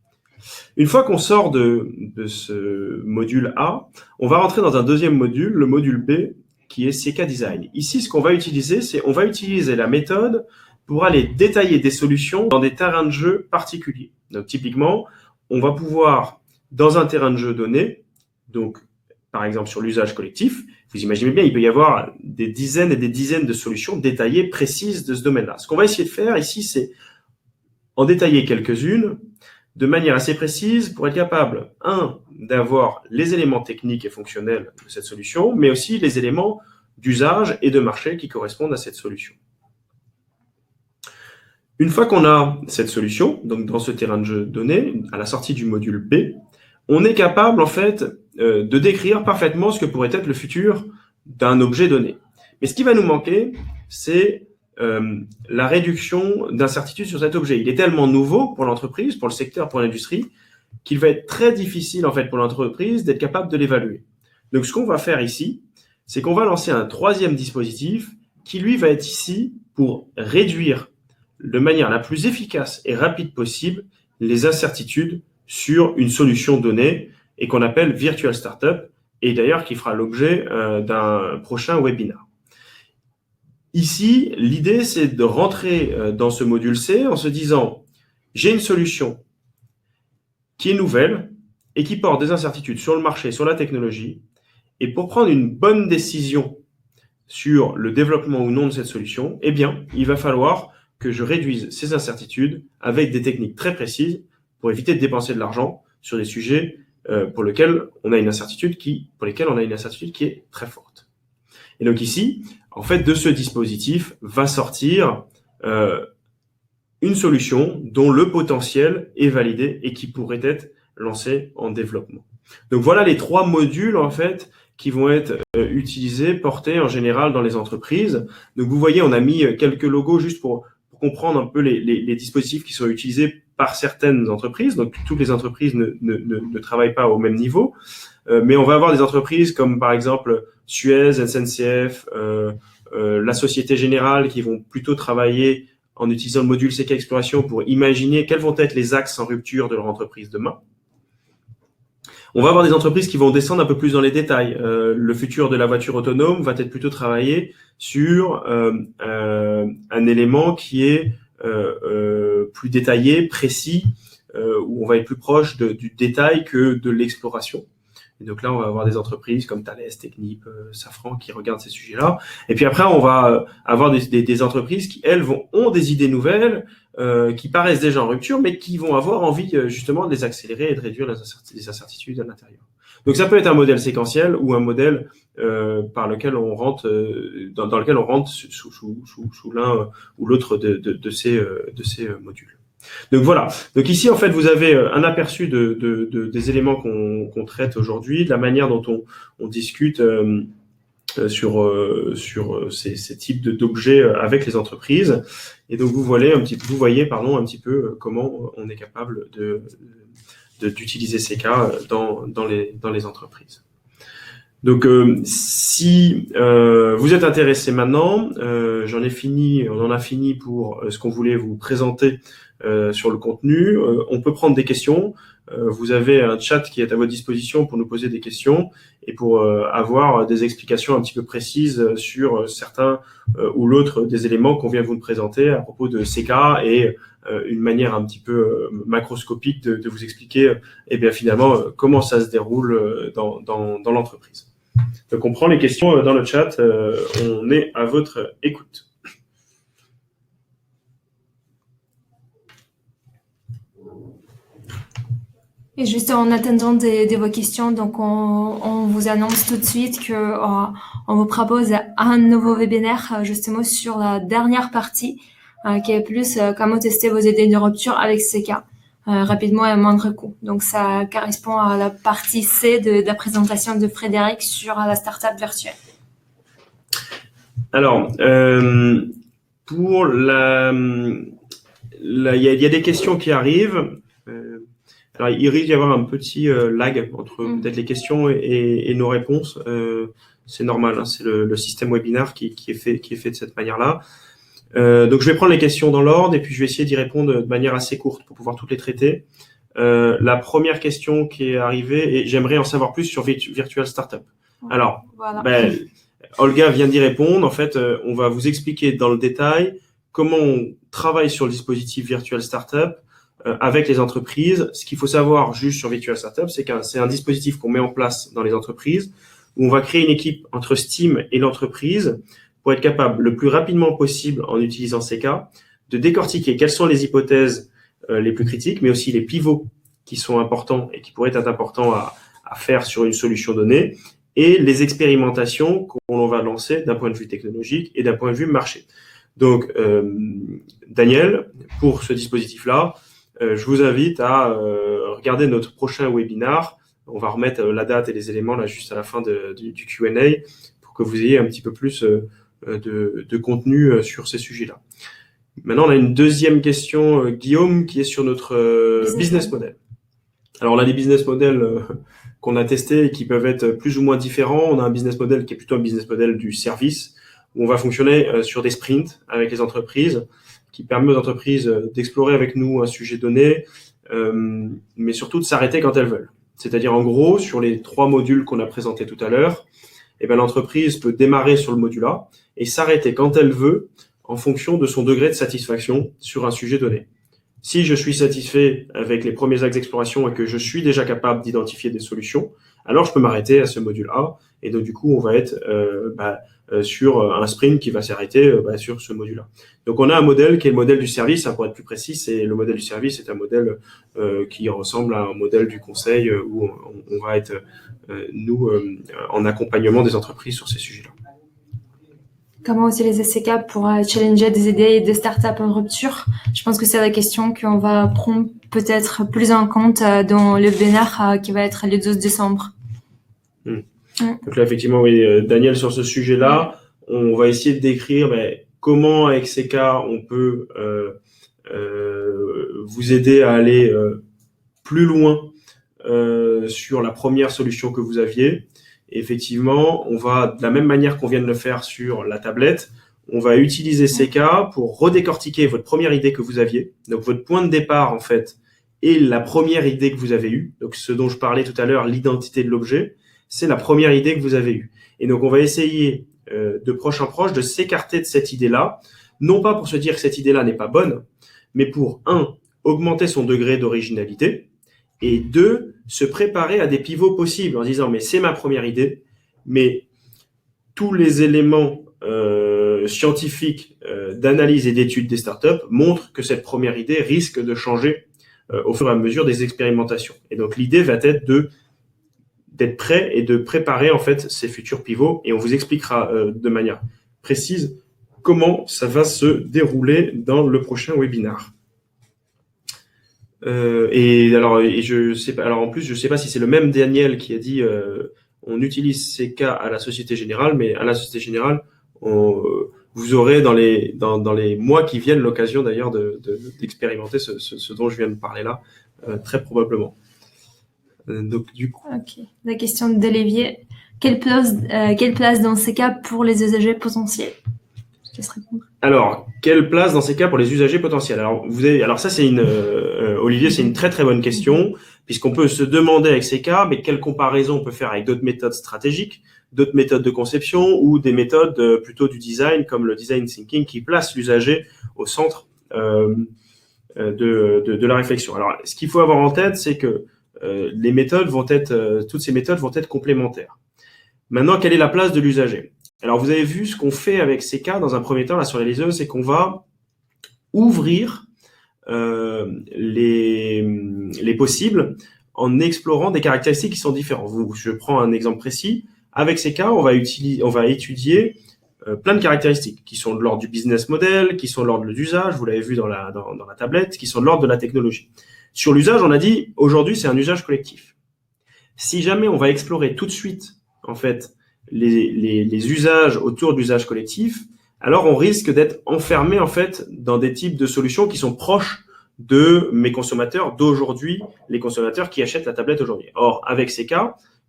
Une fois qu'on sort de ce module A, on va rentrer dans un deuxième module, le module B, qui est CK Design. Ici, ce qu'on va utiliser, c'est on va utiliser la méthode pour aller détailler des solutions dans des terrains de jeu particuliers. Donc, typiquement, on va pouvoir, dans un terrain de jeu donné, donc par exemple sur l'usage collectif, vous imaginez bien, il peut y avoir des dizaines et des dizaines de solutions détaillées, précises de ce domaine-là. Ce qu'on va essayer de faire ici, c'est en détailler quelques-unes de manière assez précise pour être capable, d'avoir les éléments techniques et fonctionnels de cette solution, mais aussi les éléments d'usage et de marché qui correspondent à cette solution. Une fois qu'on a cette solution, donc dans ce terrain de jeu donné, à la sortie du module B, on est capable en fait de décrire parfaitement ce que pourrait être le futur d'un objet donné. Mais ce qui va nous manquer, c'est la réduction d'incertitude sur cet objet. Il est tellement nouveau pour l'entreprise, pour le secteur, pour l'industrie, qu'il va être très difficile en fait pour l'entreprise d'être capable de l'évaluer. Donc ce qu'on va faire ici, c'est qu'on va lancer un troisième dispositif qui lui va être ici pour réduire de manière la plus efficace et rapide possible les incertitudes sur une solution donnée et qu'on appelle Virtual Startup et d'ailleurs qui fera l'objet d'un prochain webinaire. Ici, l'idée, c'est de rentrer dans ce module C en se disant « j'ai une solution qui est nouvelle et qui porte des incertitudes sur le marché, sur la technologie et pour prendre une bonne décision sur le développement ou non de cette solution, eh bien, il va falloir que je réduise ces incertitudes avec des techniques très précises pour éviter de dépenser de l'argent sur des sujets pour lesquels on a une incertitude qui est très forte. Et donc ici, en fait, de ce dispositif va sortir une solution dont le potentiel est validé et qui pourrait être lancée en développement. Donc voilà les 3 modules en fait qui vont être utilisés, portés en général dans les entreprises. Donc vous voyez, on a mis quelques logos juste pour comprendre un peu les dispositifs qui sont utilisés par certaines entreprises. Donc toutes les entreprises ne travaillent pas au même niveau, mais on va avoir des entreprises comme par exemple Suez, SNCF, la Société Générale qui vont plutôt travailler en utilisant le module CK Exploration pour imaginer quels vont être les axes en rupture de leur entreprise demain. On va avoir des entreprises qui vont descendre un peu plus dans les détails. Le futur de la voiture autonome va être plutôt travaillé sur un élément qui est plus détaillé, précis, où on va être plus proche du détail que de l'exploration. Et donc là, on va avoir des entreprises comme Thales, Technip, Safran qui regardent ces sujets-là. Et puis après, on va avoir des entreprises qui, elles, ont des idées nouvelles, qui paraissent déjà en rupture, mais qui vont avoir envie justement de les accélérer et de réduire les incertitudes à l'intérieur. Donc ça peut être un modèle séquentiel ou un modèle par lequel on rentre, dans lequel on rentre sous l'un ou l'autre de ces modules. Donc voilà. Donc ici, en fait, vous avez un aperçu des éléments qu'on traite aujourd'hui, de la manière dont on discute sur ces types d'objets avec les entreprises. Et donc vous voyez un petit peu comment on est capable d'utiliser ces cas dans les entreprises. Donc, si vous êtes intéressé maintenant, on en a fini pour ce qu'on voulait vous présenter sur le contenu. On peut prendre des questions. Vous avez un chat qui est à votre disposition pour nous poser des questions et pour avoir des explications un petit peu précises sur certains ou l'autre des éléments qu'on vient vous présenter à propos de CK et une manière un petit peu macroscopique de vous expliquer finalement comment ça se déroule dans l'entreprise. Donc on prend les questions dans le chat, on est à votre écoute. Et juste en attendant de vos questions, donc on vous annonce tout de suite que on vous propose un nouveau webinaire justement sur la dernière partie qui est plus comment tester vos idées de rupture avec CK rapidement et à moindre coût. Donc ça correspond à la partie C de la présentation de Frédéric sur la startup virtuelle. Alors pour il y a des questions qui arrivent. Alors, il risque d'y avoir un petit lag entre peut-être les questions et nos réponses. C'est normal, hein, c'est le système webinaire qui est fait de cette manière-là. Donc, je vais prendre les questions dans l'ordre et puis je vais essayer d'y répondre de manière assez courte pour pouvoir toutes les traiter. La première question qui est arrivée, et j'aimerais en savoir plus sur Virtual Startup. Alors, voilà. Olga vient d'y répondre. En fait, on va vous expliquer dans le détail comment on travaille sur le dispositif Virtual Startup avec les entreprises. Ce qu'il faut savoir juste sur Virtual Startup, c'est que c'est un dispositif qu'on met en place dans les entreprises où on va créer une équipe entre Steam et l'entreprise pour être capable le plus rapidement possible en utilisant ces cas de décortiquer quelles sont les hypothèses les plus critiques, mais aussi les pivots qui sont importants et qui pourraient être importants à faire sur une solution donnée et les expérimentations qu'on va lancer d'un point de vue technologique et d'un point de vue marché. Donc, Daniel, pour ce dispositif-là, je vous invite à regarder notre prochain webinar. On va remettre la date et les éléments là juste à la fin du Q&A pour que vous ayez un petit peu plus de contenu sur ces sujets-là. Maintenant, on a une deuxième question, Guillaume, qui est sur notre business model. Alors, on a des business models qu'on a testés et qui peuvent être plus ou moins différents. On a un business model qui est plutôt un business model du service où on va fonctionner sur des sprints avec les entreprises, qui permet aux entreprises d'explorer avec nous un sujet donné, mais surtout de s'arrêter quand elles veulent. C'est-à-dire, en gros, sur les 3 modules qu'on a présentés tout à l'heure, l'entreprise peut démarrer sur le module A et s'arrêter quand elle veut en fonction de son degré de satisfaction sur un sujet donné. Si je suis satisfait avec les premiers axes d'exploration et que je suis déjà capable d'identifier des solutions, alors je peux m'arrêter à ce module A et donc du coup, on va être sur un sprint qui va s'arrêter sur ce module-là. Donc, on a un modèle qui est le modèle du service, hein, pour être plus précis, c'est le modèle du service, c'est un modèle qui ressemble à un modèle du conseil où on va être, nous, en accompagnement des entreprises sur ces sujets-là. Comment utiliser CK pour challenger des idées et des startups en rupture? Je pense que c'est la question qu'on va prendre peut-être plus en compte dans le webinaire qui va être le 12 décembre. Donc là, effectivement, oui, Daniel, sur ce sujet-là, on va essayer de décrire comment avec CK on peut vous aider à aller plus loin sur la première solution que vous aviez. Et effectivement, on va, de la même manière qu'on vient de le faire sur la tablette, on va utiliser CK pour redécortiquer votre première idée que vous aviez. Donc, votre point de départ, en fait, est la première idée que vous avez eue. Donc, ce dont je parlais tout à l'heure, l'identité de l'objet, c'est la première idée que vous avez eue. Et donc, on va essayer de proche en proche de s'écarter de cette idée-là, non pas pour se dire que cette idée-là n'est pas bonne, mais pour, augmenter son degré d'originalité, et 2, se préparer à des pivots possibles en disant mais c'est ma première idée, mais tous les éléments scientifiques d'analyse et d'études des startups montrent que cette première idée risque de changer au fur et à mesure des expérimentations. Et donc l'idée va être d'être prêt et de préparer en fait ces futurs pivots, et on vous expliquera de manière précise comment ça va se dérouler dans le prochain webinaire. Je sais pas. Alors en plus, je sais pas si c'est le même Daniel qui a dit on utilise CK à la Société Générale, mais à la Société Générale, vous aurez dans les mois qui viennent l'occasion d'ailleurs d'expérimenter ce dont je viens de parler là, très probablement. Donc du coup. Ok. La question d'Olivier. Quelle place dans CK pour les usagers potentiels? Je te laisse répondre. Alors, quelle place dans ces cas pour les usagers potentiels? Alors ça c'est Olivier, c'est une très très bonne question, puisqu'on peut se demander avec ces cas, mais quelle comparaison on peut faire avec d'autres méthodes stratégiques, d'autres méthodes de conception ou des méthodes plutôt du design comme le design thinking qui place l'usager au centre de la réflexion. Alors, ce qu'il faut avoir en tête, c'est que toutes ces méthodes vont être complémentaires. Maintenant, quelle est la place de l'usager? Alors, vous avez vu ce qu'on fait avec CK dans un premier temps là sur les liseuses, c'est qu'on va ouvrir les possibles en explorant des caractéristiques qui sont différentes. Je prends un exemple précis. Avec CK, on va étudier plein de caractéristiques qui sont de l'ordre du business model, qui sont de l'ordre de l'usage, vous l'avez vu dans la tablette, qui sont de l'ordre de la technologie. Sur l'usage, on a dit aujourd'hui c'est un usage collectif. Si jamais on va explorer tout de suite en fait les usages autour de l'usage collectif, alors on risque d'être enfermé en fait dans des types de solutions qui sont proches de mes consommateurs d'aujourd'hui, les consommateurs qui achètent la tablette aujourd'hui. Or, avec CK,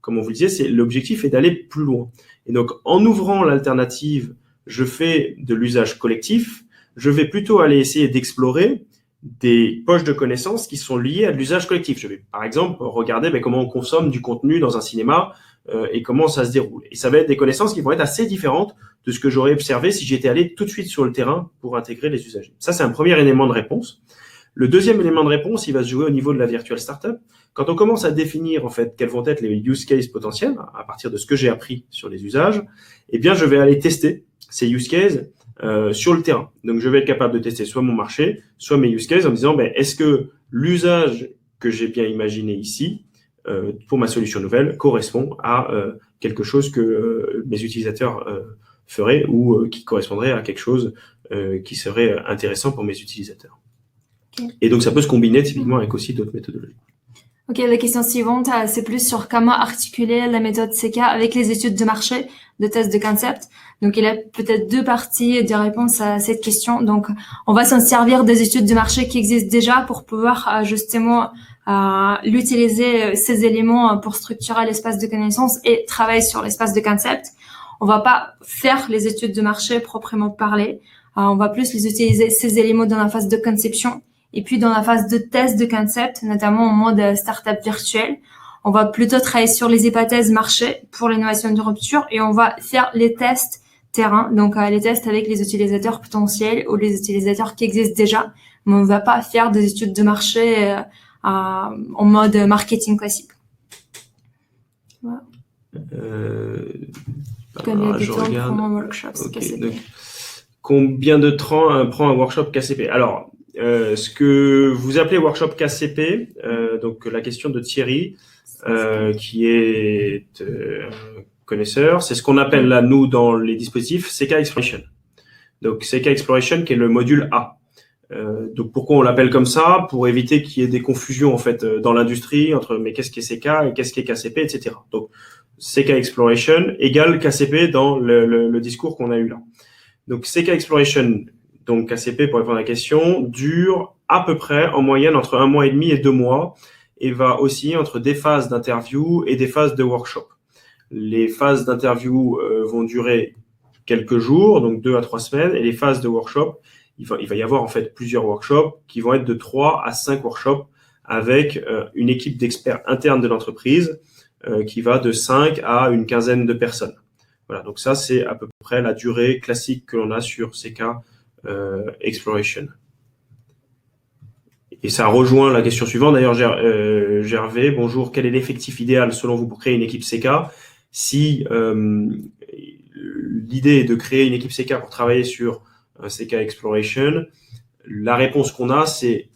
comme on vous le disait, l'objectif est d'aller plus loin. Et donc, en ouvrant l'alternative, je fais de l'usage collectif, je vais plutôt aller essayer d'explorer des poches de connaissances qui sont liées à de l'usage collectif. Je vais, par exemple, regarder comment on consomme du contenu dans un cinéma et comment ça se déroule. Et ça va être des connaissances qui vont être assez différentes de ce que j'aurais observé si j'étais allé tout de suite sur le terrain pour intégrer les usagers. Ça, c'est un premier élément de réponse. Le deuxième élément de réponse, il va se jouer au niveau de la virtual startup. Quand on commence à définir, en fait, quels vont être les use cases potentiels, à partir de ce que j'ai appris sur les usages, eh bien, je vais aller tester ces use cases sur le terrain. Donc, je vais être capable de tester soit mon marché, soit mes use cases en me disant, est-ce que l'usage que j'ai bien imaginé ici, pour ma solution nouvelle, correspond à quelque chose que mes utilisateurs feraient ou qui correspondrait à quelque chose qui serait intéressant pour mes utilisateurs. Okay. Et donc, ça peut se combiner typiquement avec aussi d'autres méthodologies. Ok, la question suivante, c'est plus sur comment articuler la méthode CK avec les études de marché, de tests de concept. Donc, il y a peut-être deux parties de réponse à cette question. Donc, on va s'en servir des études de marché qui existent déjà pour pouvoir justement l'utiliser, ces éléments pour structurer l'espace de connaissances et travailler sur l'espace de concept. On va pas faire les études de marché proprement parler. On va plus les utiliser, ces éléments, dans la phase de conception. Et puis, dans la phase de test de concept, notamment en mode startup virtuel, on va plutôt travailler sur les hypothèses marché pour l'innovation de rupture et on va faire les tests terrain, donc les tests avec les utilisateurs potentiels ou les utilisateurs qui existent déjà. Mais on ne va pas faire des études de marché en mode marketing classique. Voilà. Je regarde. Okay, donc, combien de temps prend un workshop KCP? Alors, ce que vous appelez workshop KCP, donc la question de Thierry, qui est connaisseurs, c'est ce qu'on appelle là, nous, dans les dispositifs, CK Exploration. Donc, CK Exploration qui est le module A. Donc, pourquoi on l'appelle comme ça? Pour éviter qu'il y ait des confusions, en fait, dans l'industrie entre mais qu'est-ce qui est CK et qu'est-ce qui est KCP, etc. Donc, CK Exploration égale KCP dans le discours qu'on a eu là. Donc, CK Exploration, donc KCP pour répondre à la question, dure à peu près en moyenne entre 1 mois et demi et 2 mois et va osciller entre des phases d'interview et des phases de workshop. Les phases d'interview vont durer quelques jours, donc 2 à 3 semaines, et les phases de workshop, il va y avoir en fait plusieurs workshops qui vont être de 3 à 5 workshops avec une équipe d'experts internes de l'entreprise qui va de 5 à une quinzaine de personnes. Voilà, donc ça c'est à peu près la durée classique que l'on a sur CK Exploration. Et ça rejoint la question suivante. D'ailleurs, Gervais, bonjour. Quel est l'effectif idéal selon vous pour créer une équipe CK? Si l'idée est de créer une équipe CK pour travailler sur CK Exploration, la réponse qu'on a, c'est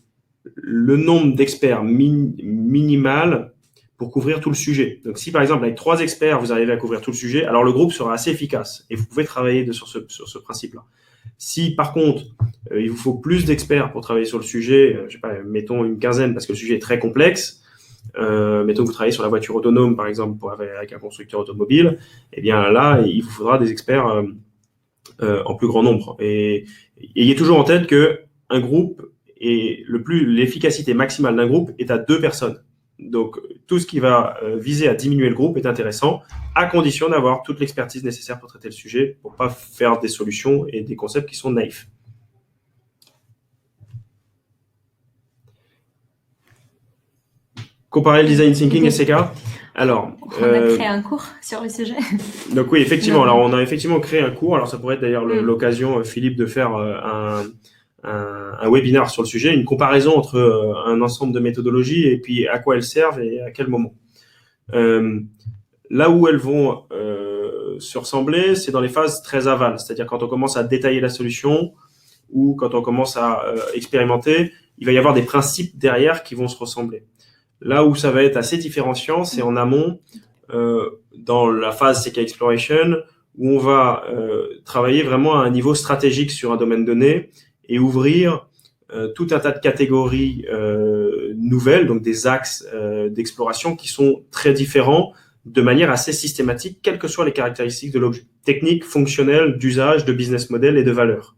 le nombre d'experts minimal pour couvrir tout le sujet. Donc, si par exemple, avec 3 experts, vous arrivez à couvrir tout le sujet, alors le groupe sera assez efficace et vous pouvez travailler sur ce principe-là. Si par contre, il vous faut plus d'experts pour travailler sur le sujet, je sais pas, mettons une quinzaine parce que le sujet est très complexe, mettons que vous travaillez sur la voiture autonome par exemple avec un constructeur automobile, eh bien là, il vous faudra des experts en plus grand nombre. Et ayez toujours en tête que un groupe et l'efficacité maximale d'un groupe est à 2 personnes. Donc, tout ce qui va viser à diminuer le groupe est intéressant, à condition d'avoir toute l'expertise nécessaire pour traiter le sujet, pour pas faire des solutions et des concepts qui sont naïfs. Comparer le design thinking et CK. Alors, on a créé un cours sur le sujet. Donc oui, effectivement. Alors, on a effectivement créé un cours. Alors, ça pourrait être d'ailleurs l'occasion, Philippe, de faire un webinaire sur le sujet, une comparaison entre un ensemble de méthodologies et puis à quoi elles servent et à quel moment. Là où elles vont se ressembler, c'est dans les phases très aval, c'est-à-dire quand on commence à détailler la solution ou quand on commence à expérimenter, il va y avoir des principes derrière qui vont se ressembler. Là où ça va être assez différenciant, c'est en amont, dans la phase CK Exploration, où on va travailler vraiment à un niveau stratégique sur un domaine donné et ouvrir tout un tas de catégories nouvelles, donc des axes d'exploration qui sont très différents de manière assez systématique, quelles que soient les caractéristiques de l'objet. Technique, fonctionnel, d'usage, de business model et de valeur.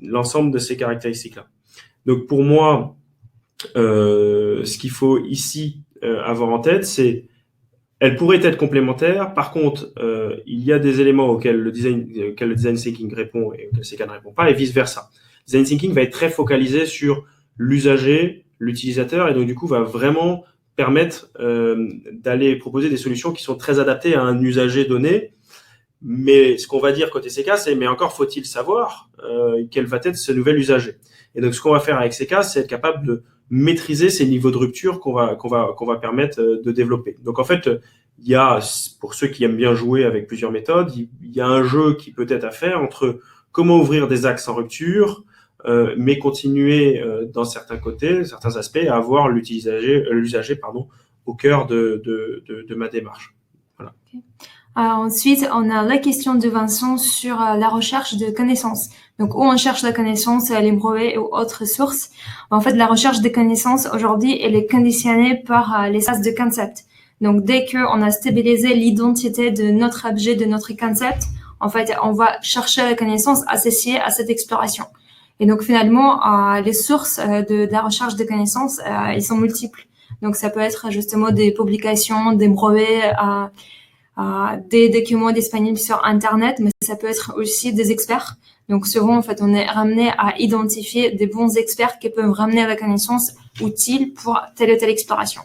L'ensemble de ces caractéristiques-là. Donc pour moi, ce qu'il faut ici avoir en tête, c'est elles pourraient être complémentaires. Par contre, il y a des éléments auxquels le design thinking répond et auxquels CK ne répond pas, et vice-versa. Design thinking va être très focalisé sur l'usager, l'utilisateur, et donc du coup va vraiment permettre d'aller proposer des solutions qui sont très adaptées à un usager donné. Mais ce qu'on va dire côté CK, c'est mais encore faut-il savoir quel va être ce nouvel usager. Et donc ce qu'on va faire avec CK, c'est être capable de maîtriser ces niveaux de rupture qu'on va permettre de développer. Donc en fait, il y a, pour ceux qui aiment bien jouer avec plusieurs méthodes, il y a un jeu qui peut être à faire entre comment ouvrir des axes en rupture, mais continuer dans certains côtés, certains aspects, à avoir l'usager au cœur de ma démarche. Voilà. Okay. Ensuite, on a la question de Vincent sur la recherche de connaissances. Donc, où on cherche la connaissance, les brevets ou autres sources. En fait, la recherche de connaissances, aujourd'hui, elle est conditionnée par les phases de concept. Donc, dès qu'on a stabilisé l'identité de notre objet, de notre concept, en fait, on va chercher la connaissance associée à cette exploration. Et donc, finalement, les sources de la recherche de connaissances, ils sont multiples. Donc, ça peut être justement des publications, des brevets, des documents disponibles sur Internet, mais ça peut être aussi des experts. Donc souvent, en fait, on est ramené à identifier des bons experts qui peuvent ramener la connaissance utile pour telle ou telle exploration.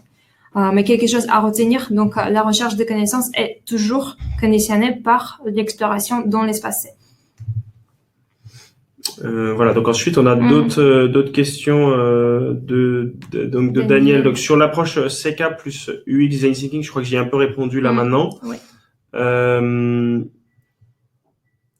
Mais quelque chose à retenir, donc la recherche de connaissances est toujours conditionnée par l'exploration dans l'espace C. Voilà, donc ensuite on a d'autres questions de Daniel. Donc sur l'approche CK plus UX Design Thinking, je crois que j'y ai un peu répondu là maintenant. Oui.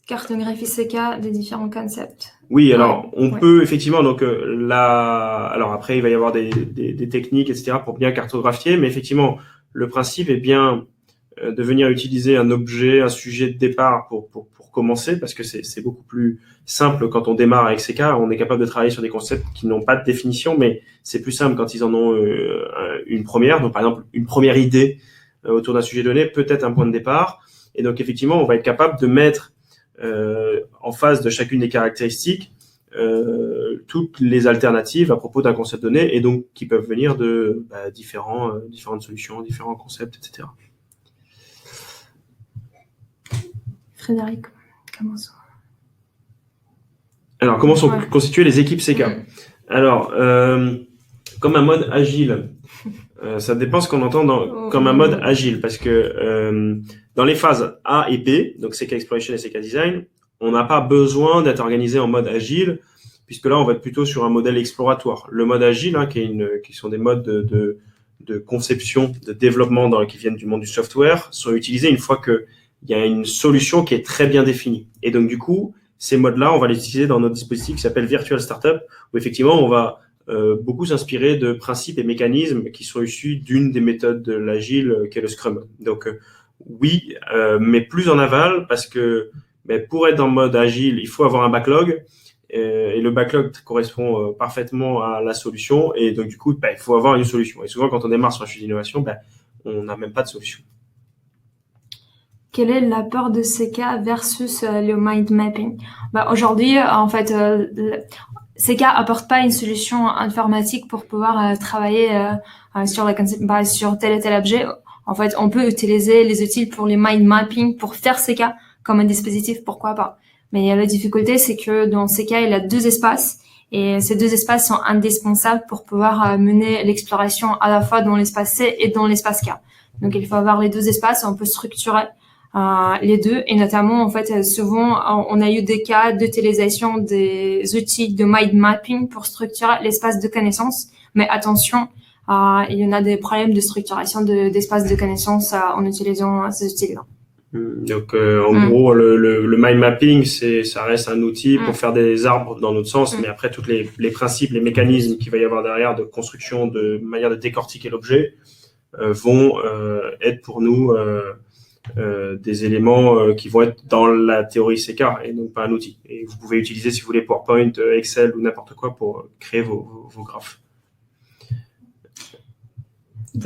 Cartographie CK des différents concepts. Oui, alors on peut effectivement donc alors après il va y avoir des techniques etc pour bien cartographier, mais effectivement le principe est bien de venir utiliser un objet, un sujet de départ pour commencer, parce que c'est beaucoup plus simple quand on démarre avec CK. On est capable de travailler sur des concepts qui n'ont pas de définition, mais c'est plus simple quand ils en ont une première. Donc, par exemple, une première idée autour d'un sujet donné, peut-être un point de départ. Et donc, effectivement, on va être capable de mettre en face de chacune des caractéristiques toutes les alternatives à propos d'un concept donné, et donc qui peuvent venir de différentes solutions, différents concepts, etc. Frédéric, commençons. Alors, comment sont constituées les équipes CK? Alors, comme un mode agile, ça dépend ce qu'on entend comme un mode agile, parce que dans les phases A et B, donc CK Exploration et CK Design, on n'a pas besoin d'être organisé en mode agile, puisque là, on va être plutôt sur un modèle exploratoire. Le mode agile, qui sont des modes de conception, de développement qui viennent du monde du software, sont utilisés une fois qu'il y a une solution qui est très bien définie. Et donc, du coup, ces modes-là, on va les utiliser dans notre dispositif qui s'appelle Virtual Startup, où effectivement, on va beaucoup s'inspirer de principes et mécanismes qui sont issus d'une des méthodes de l'agile, qu'est le Scrum. Donc, oui, mais plus en aval, parce que pour être en mode agile, il faut avoir un backlog, et le backlog correspond parfaitement à la solution, et donc du coup, il faut avoir une solution. Et souvent, quand on démarre sur un sujet d'innovation, on n'a même pas de solution. Quel est l'apport de CK versus le mind mapping? Aujourd'hui, en fait, CK apporte pas une solution informatique pour pouvoir travailler sur tel et tel objet. En fait, on peut utiliser les outils pour les mind mapping pour faire CK comme un dispositif, pourquoi pas. Mais la difficulté, c'est que dans CK, il y a 2 espaces, et ces 2 espaces sont indispensables pour pouvoir mener l'exploration à la fois dans l'espace C et dans l'espace K. Donc, il faut avoir les 2 espaces, on peut structurer les deux, et notamment, en fait, souvent, on a eu des cas d'utilisation des outils de mind mapping pour structurer l'espace de connaissances. Mais attention, il y en a des problèmes de structuration d'espace de connaissances en utilisant ces outils-là. Donc, en gros, le mind mapping, ça reste un outil pour faire des arbres dans notre sens, mais après, tous les principes, les mécanismes qu'il va y avoir derrière de construction, de manière de décortiquer l'objet, vont être pour nous des éléments qui vont être dans la théorie CK et donc pas un outil. Et vous pouvez utiliser, si vous voulez, PowerPoint, Excel ou n'importe quoi pour créer vos graphes.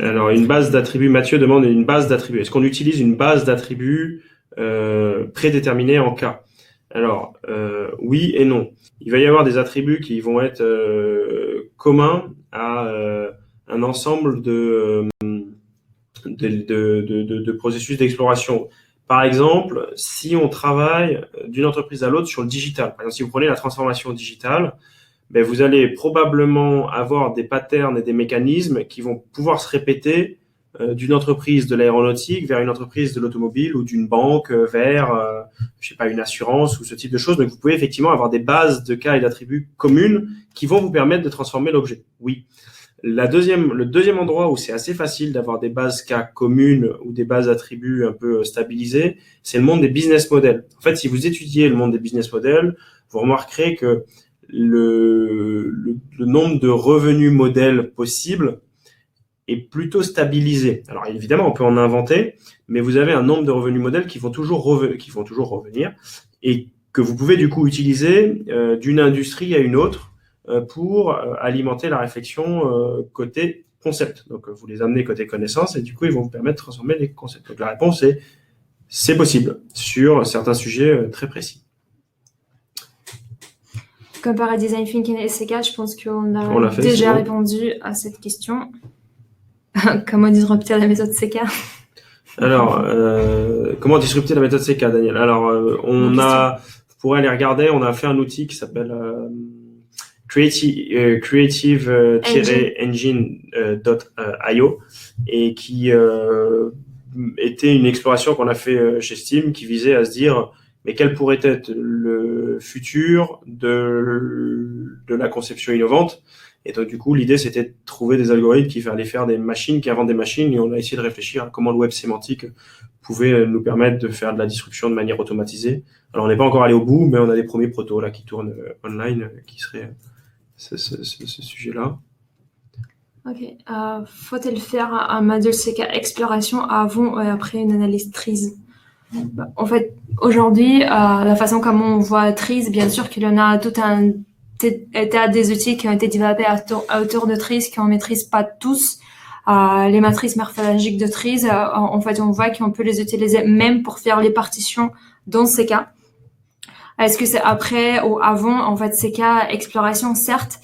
Alors, une base d'attributs, Mathieu demande une base d'attributs. Est-ce qu'on utilise une base d'attributs prédéterminée en K? Alors, oui et non. Il va y avoir des attributs qui vont être communs à un ensemble de processus d'exploration. Par exemple, si on travaille d'une entreprise à l'autre sur le digital, par exemple, si vous prenez la transformation digitale, vous allez probablement avoir des patterns et des mécanismes qui vont pouvoir se répéter d'une entreprise de l'aéronautique vers une entreprise de l'automobile ou d'une banque vers, une assurance ou ce type de choses. Donc, vous pouvez effectivement avoir des bases de cas et d'attributs communes qui vont vous permettre de transformer l'objet. Oui. Le deuxième endroit où c'est assez facile d'avoir des bases cas communes ou des bases attributs un peu stabilisées, c'est le monde des business models. En fait, si vous étudiez le monde des business models, vous remarquerez que le nombre de revenus modèles possibles est plutôt stabilisé. Alors évidemment, on peut en inventer, mais vous avez un nombre de revenus modèles qui vont toujours revenir et que vous pouvez du coup utiliser d'une industrie à une autre pour alimenter la réflexion côté concept. Donc vous les amenez côté connaissance et du coup ils vont vous permettre de transformer les concepts. Donc la réponse est c'est possible sur certains sujets très précis. Comparé à Design Thinking et CK, je pense qu'on a déjà répondu à cette question. Comment disrupter la méthode CK? Alors, comment disrupter la méthode CK, Daniel? Alors, vous pourrez aller regarder, on a fait un outil qui s'appelle creative-engine.io et qui était une exploration qu'on a fait chez Steam qui visait à se dire mais quel pourrait être le futur de la conception innovante. Et donc, du coup, l'idée, c'était de trouver des algorithmes qui allaient faire des machines, qui inventent des machines, et on a essayé de réfléchir à comment le web sémantique pouvait nous permettre de faire de la disruption de manière automatisée. Alors, on n'est pas encore allé au bout, mais on a des premiers protos là qui tournent online, qui seraient ce sujet-là. Ok. Faut-il faire un module CK exploration avant et après une analyse TRIZ? En fait, aujourd'hui, la façon comment on voit TRIZ, bien sûr qu'il y en a tout un tas des outils qui ont été développés à autour de TRIZ qu'on maîtrise pas tous. Les matrices morphologiques de TRIZ, en fait, on voit qu'on peut les utiliser même pour faire les partitions dans CK. Est-ce que c'est après ou avant? En fait, CK exploration, certes.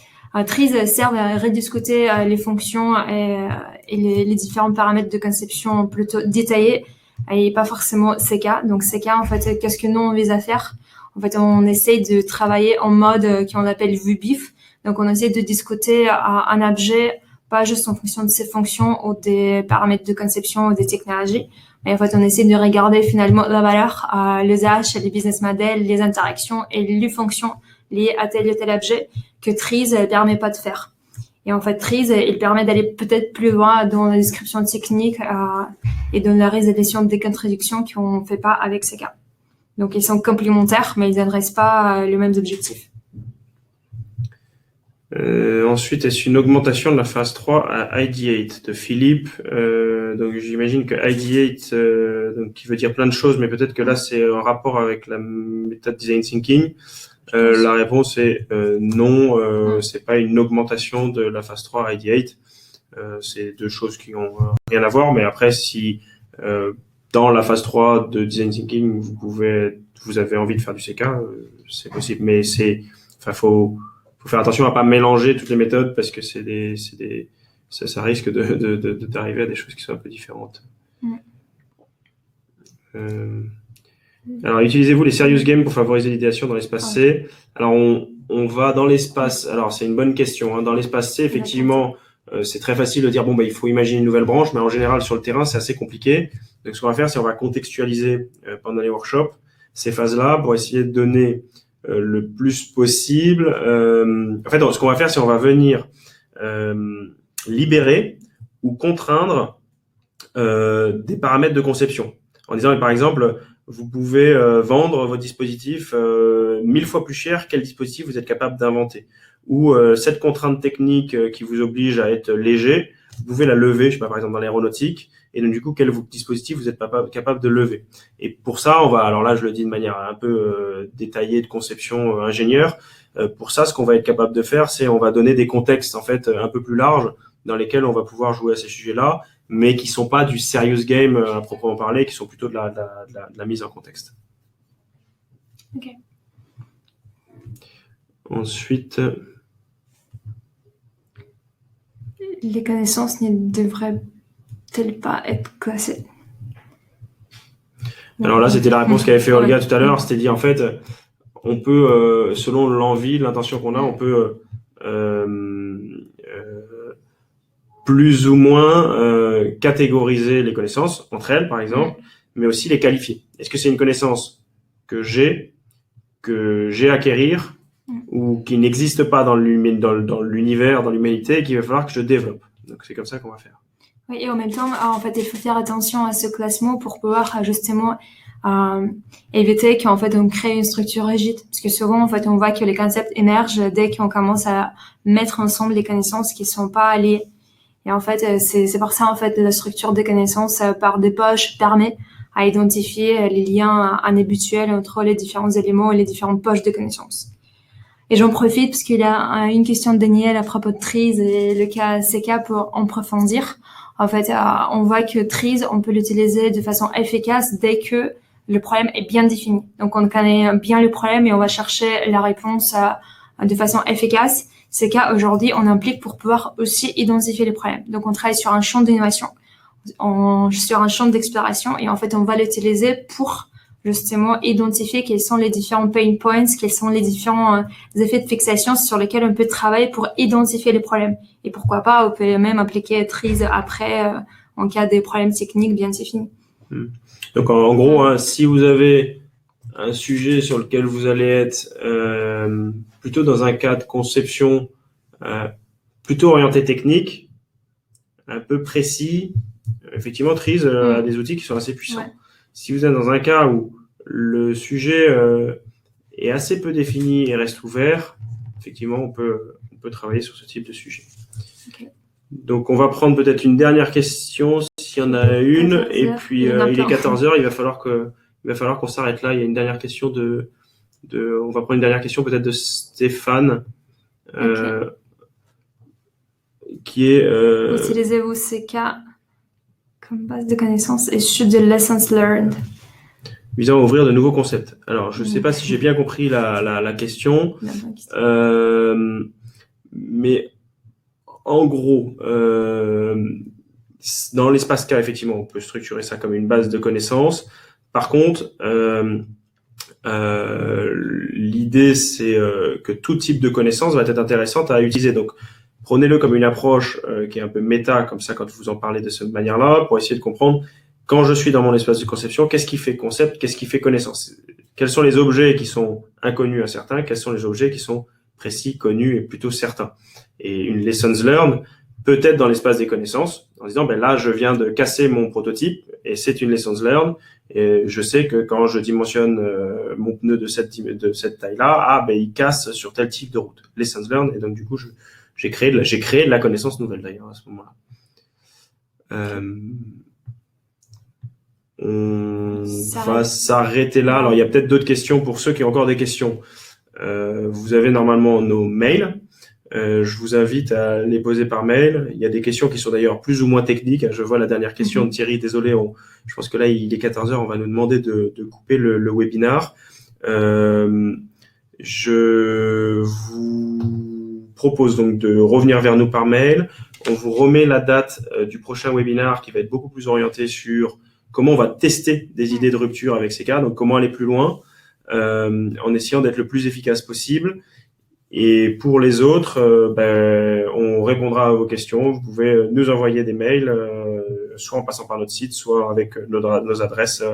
TRIZ sert à rediscuter les fonctions et les différents paramètres de conception plutôt détaillés et pas forcément CK. Donc CK, en fait, qu'est-ce que nous on vise à faire? En fait, on essaye de travailler en mode qu'on appelle vue BIF. Donc on essaie de discuter un objet pas juste en fonction de ses fonctions ou des paramètres de conception ou des technologies, mais en fait on essaie de regarder finalement la valeur, l'usage, les business models, les interactions et les fonctions liées à tel ou tel objet que TRIZ ne permet pas de faire. Et en fait, TRIZ, il permet d'aller peut-être plus loin dans la description technique et dans la résolution des contradictions qu'on ne fait pas avec CK. Donc, ils sont complémentaires, mais ils n'adressent pas les mêmes objectifs. Ensuite, est-ce une augmentation de la phase 3 à ID8 de Philippe? Donc, j'imagine que ID8, donc, qui veut dire plein de choses, mais peut-être que là, c'est en rapport avec la méthode Design Thinking. La réponse est non, c'est pas une augmentation de la phase 3 à ID8. C'est deux choses qui ont rien à voir, mais après, si dans la phase 3 de Design Thinking, vous avez envie de faire du CK, c'est possible, mais faut faire attention à pas mélanger toutes les méthodes parce que ça risque de t'arriver à des choses qui sont un peu différentes. Alors, utilisez-vous les serious games pour favoriser l'idéation dans l'espace C? Alors, on va dans l'espace. Alors, c'est une bonne question. Hein. Dans l'espace C, effectivement, c'est très facile de dire bon, il faut imaginer une nouvelle branche, mais en général, sur le terrain, c'est assez compliqué. Donc, ce qu'on va faire, c'est on va contextualiser pendant les workshops ces phases-là pour essayer de donner le plus possible. En fait, ce qu'on va faire, c'est on va venir libérer ou contraindre des paramètres de conception. En disant, par exemple, vous pouvez vendre votre dispositif 1000 fois plus cher quel dispositif vous êtes capable d'inventer. Ou cette contrainte technique qui vous oblige à être léger, vous pouvez la lever, je sais pas, par exemple dans l'aéronautique, et donc du coup, quel dispositif vous êtes capable de lever. Et pour ça, alors là, je le dis de manière un peu détaillée de conception ingénieur, pour ça, ce qu'on va être capable de faire, c'est on va donner des contextes en fait un peu plus larges dans lesquels on va pouvoir jouer à ces sujets-là, mais qui sont pas du serious game à proprement parler, qui sont plutôt de la mise en contexte. Ok. Ensuite, les connaissances ne devraient-elles pas être classées? Alors là, c'était la réponse qu'avait fait Olga tout à l'heure, c'est-à-dire en fait, on peut, selon l'envie, l'intention qu'on a, on peut plus ou moins catégoriser les connaissances entre elles, par exemple, mais aussi les qualifier. Est-ce que c'est une connaissance que j'ai à acquérir ou qui n'existe pas dans l'univers, dans l'humanité et qu'il va falloir que je développe. Donc, c'est comme ça qu'on va faire. Oui, et en même temps, en fait, il faut faire attention à ce classement pour pouvoir justement éviter qu'en fait on crée une structure rigide. Parce que souvent, en fait, on voit que les concepts émergent dès qu'on commence à mettre ensemble les connaissances qui sont pas liées. Et en fait, c'est pour ça, en fait, la structure des connaissances par des poches permet à identifier les liens inhabituels entre les différents éléments et les différentes poches de connaissances. Et j'en profite parce qu'il y a une question de Daniel à propos de TRIZ et le cas CK pour en approfondir. En fait, on voit que TRIZ, on peut l'utiliser de façon efficace dès que le problème est bien défini. Donc, on connaît bien le problème et on va chercher la réponse de façon efficace. CK, aujourd'hui, on implique pour pouvoir aussi identifier les problèmes. Donc, on travaille sur un champ d'innovation, sur un champ d'exploration et en fait, on va l'utiliser pour justement identifier quels sont les différents pain points, quels sont les différents effets de fixation sur lesquels on peut travailler pour identifier les problèmes. Et pourquoi pas, on peut même appliquer TRIZ après en cas des problèmes techniques bien définis. Donc en gros, si vous avez un sujet sur lequel vous allez être plutôt dans un cas de conception plutôt orienté technique, un peu précis, effectivement TRIZ a des outils qui sont assez puissants. Ouais. Si vous êtes dans un cas où le sujet est assez peu défini et reste ouvert, effectivement, on peut travailler sur ce type de sujet. Okay. Donc, on va prendre peut-être une dernière question, s'il y en a une. Et puis, il est 14 heures, il va falloir qu'on s'arrête là. Il y a une dernière question on va prendre une dernière question peut-être de Stéphane, qui est... Utilisez-vous CK comme base de connaissances issues de lessons learned visant à ouvrir de nouveaux concepts. Alors, je ne sais pas si j'ai bien compris la question, mais en gros, dans l'espace K, effectivement, on peut structurer ça comme une base de connaissances. Par contre, l'idée, c'est que tout type de connaissances va être intéressante à utiliser. Donc, prenez-le comme une approche qui est un peu méta, comme ça, quand vous en parlez de cette manière-là, pour essayer de comprendre, quand je suis dans mon espace de conception, qu'est-ce qui fait concept, qu'est-ce qui fait connaissance? Quels sont les objets qui sont inconnus à certains, quels sont les objets qui sont précis, connus et plutôt certains? Et une lessons learned peut être dans l'espace des connaissances, en disant, ben là, je viens de casser mon prototype et c'est une lessons learned. Et je sais que quand je dimensionne mon pneu de cette taille-là, ben il casse sur tel type de route. Lessons learned. Et donc, du coup, j'ai créé de la connaissance nouvelle, d'ailleurs, à ce moment-là. On va s'arrêter là. Alors, il y a peut-être d'autres questions pour ceux qui ont encore des questions. Vous avez normalement nos mails. Je vous invite à les poser par mail. Il y a des questions qui sont d'ailleurs plus ou moins techniques. Je vois la dernière question de Thierry. Désolé, je pense que là, il est 14 heures. On va nous demander de couper le webinar. Je vous propose donc de revenir vers nous par mail. On vous remet la date du prochain webinar qui va être beaucoup plus orienté sur comment on va tester des idées de rupture avec ces cas, donc comment aller plus loin en essayant d'être le plus efficace possible. Et pour les autres, on répondra à vos questions. Vous pouvez nous envoyer des mails, soit en passant par notre site, soit avec nos adresses.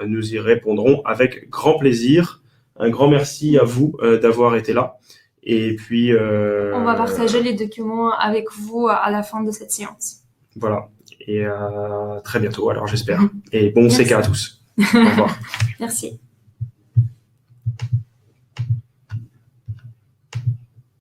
Nous y répondrons avec grand plaisir. Un grand merci à vous d'avoir été là. Et puis... on va partager les documents avec vous à la fin de cette séance. Voilà. Et à très bientôt, alors j'espère. Et bon CK à tous. Au revoir. Merci.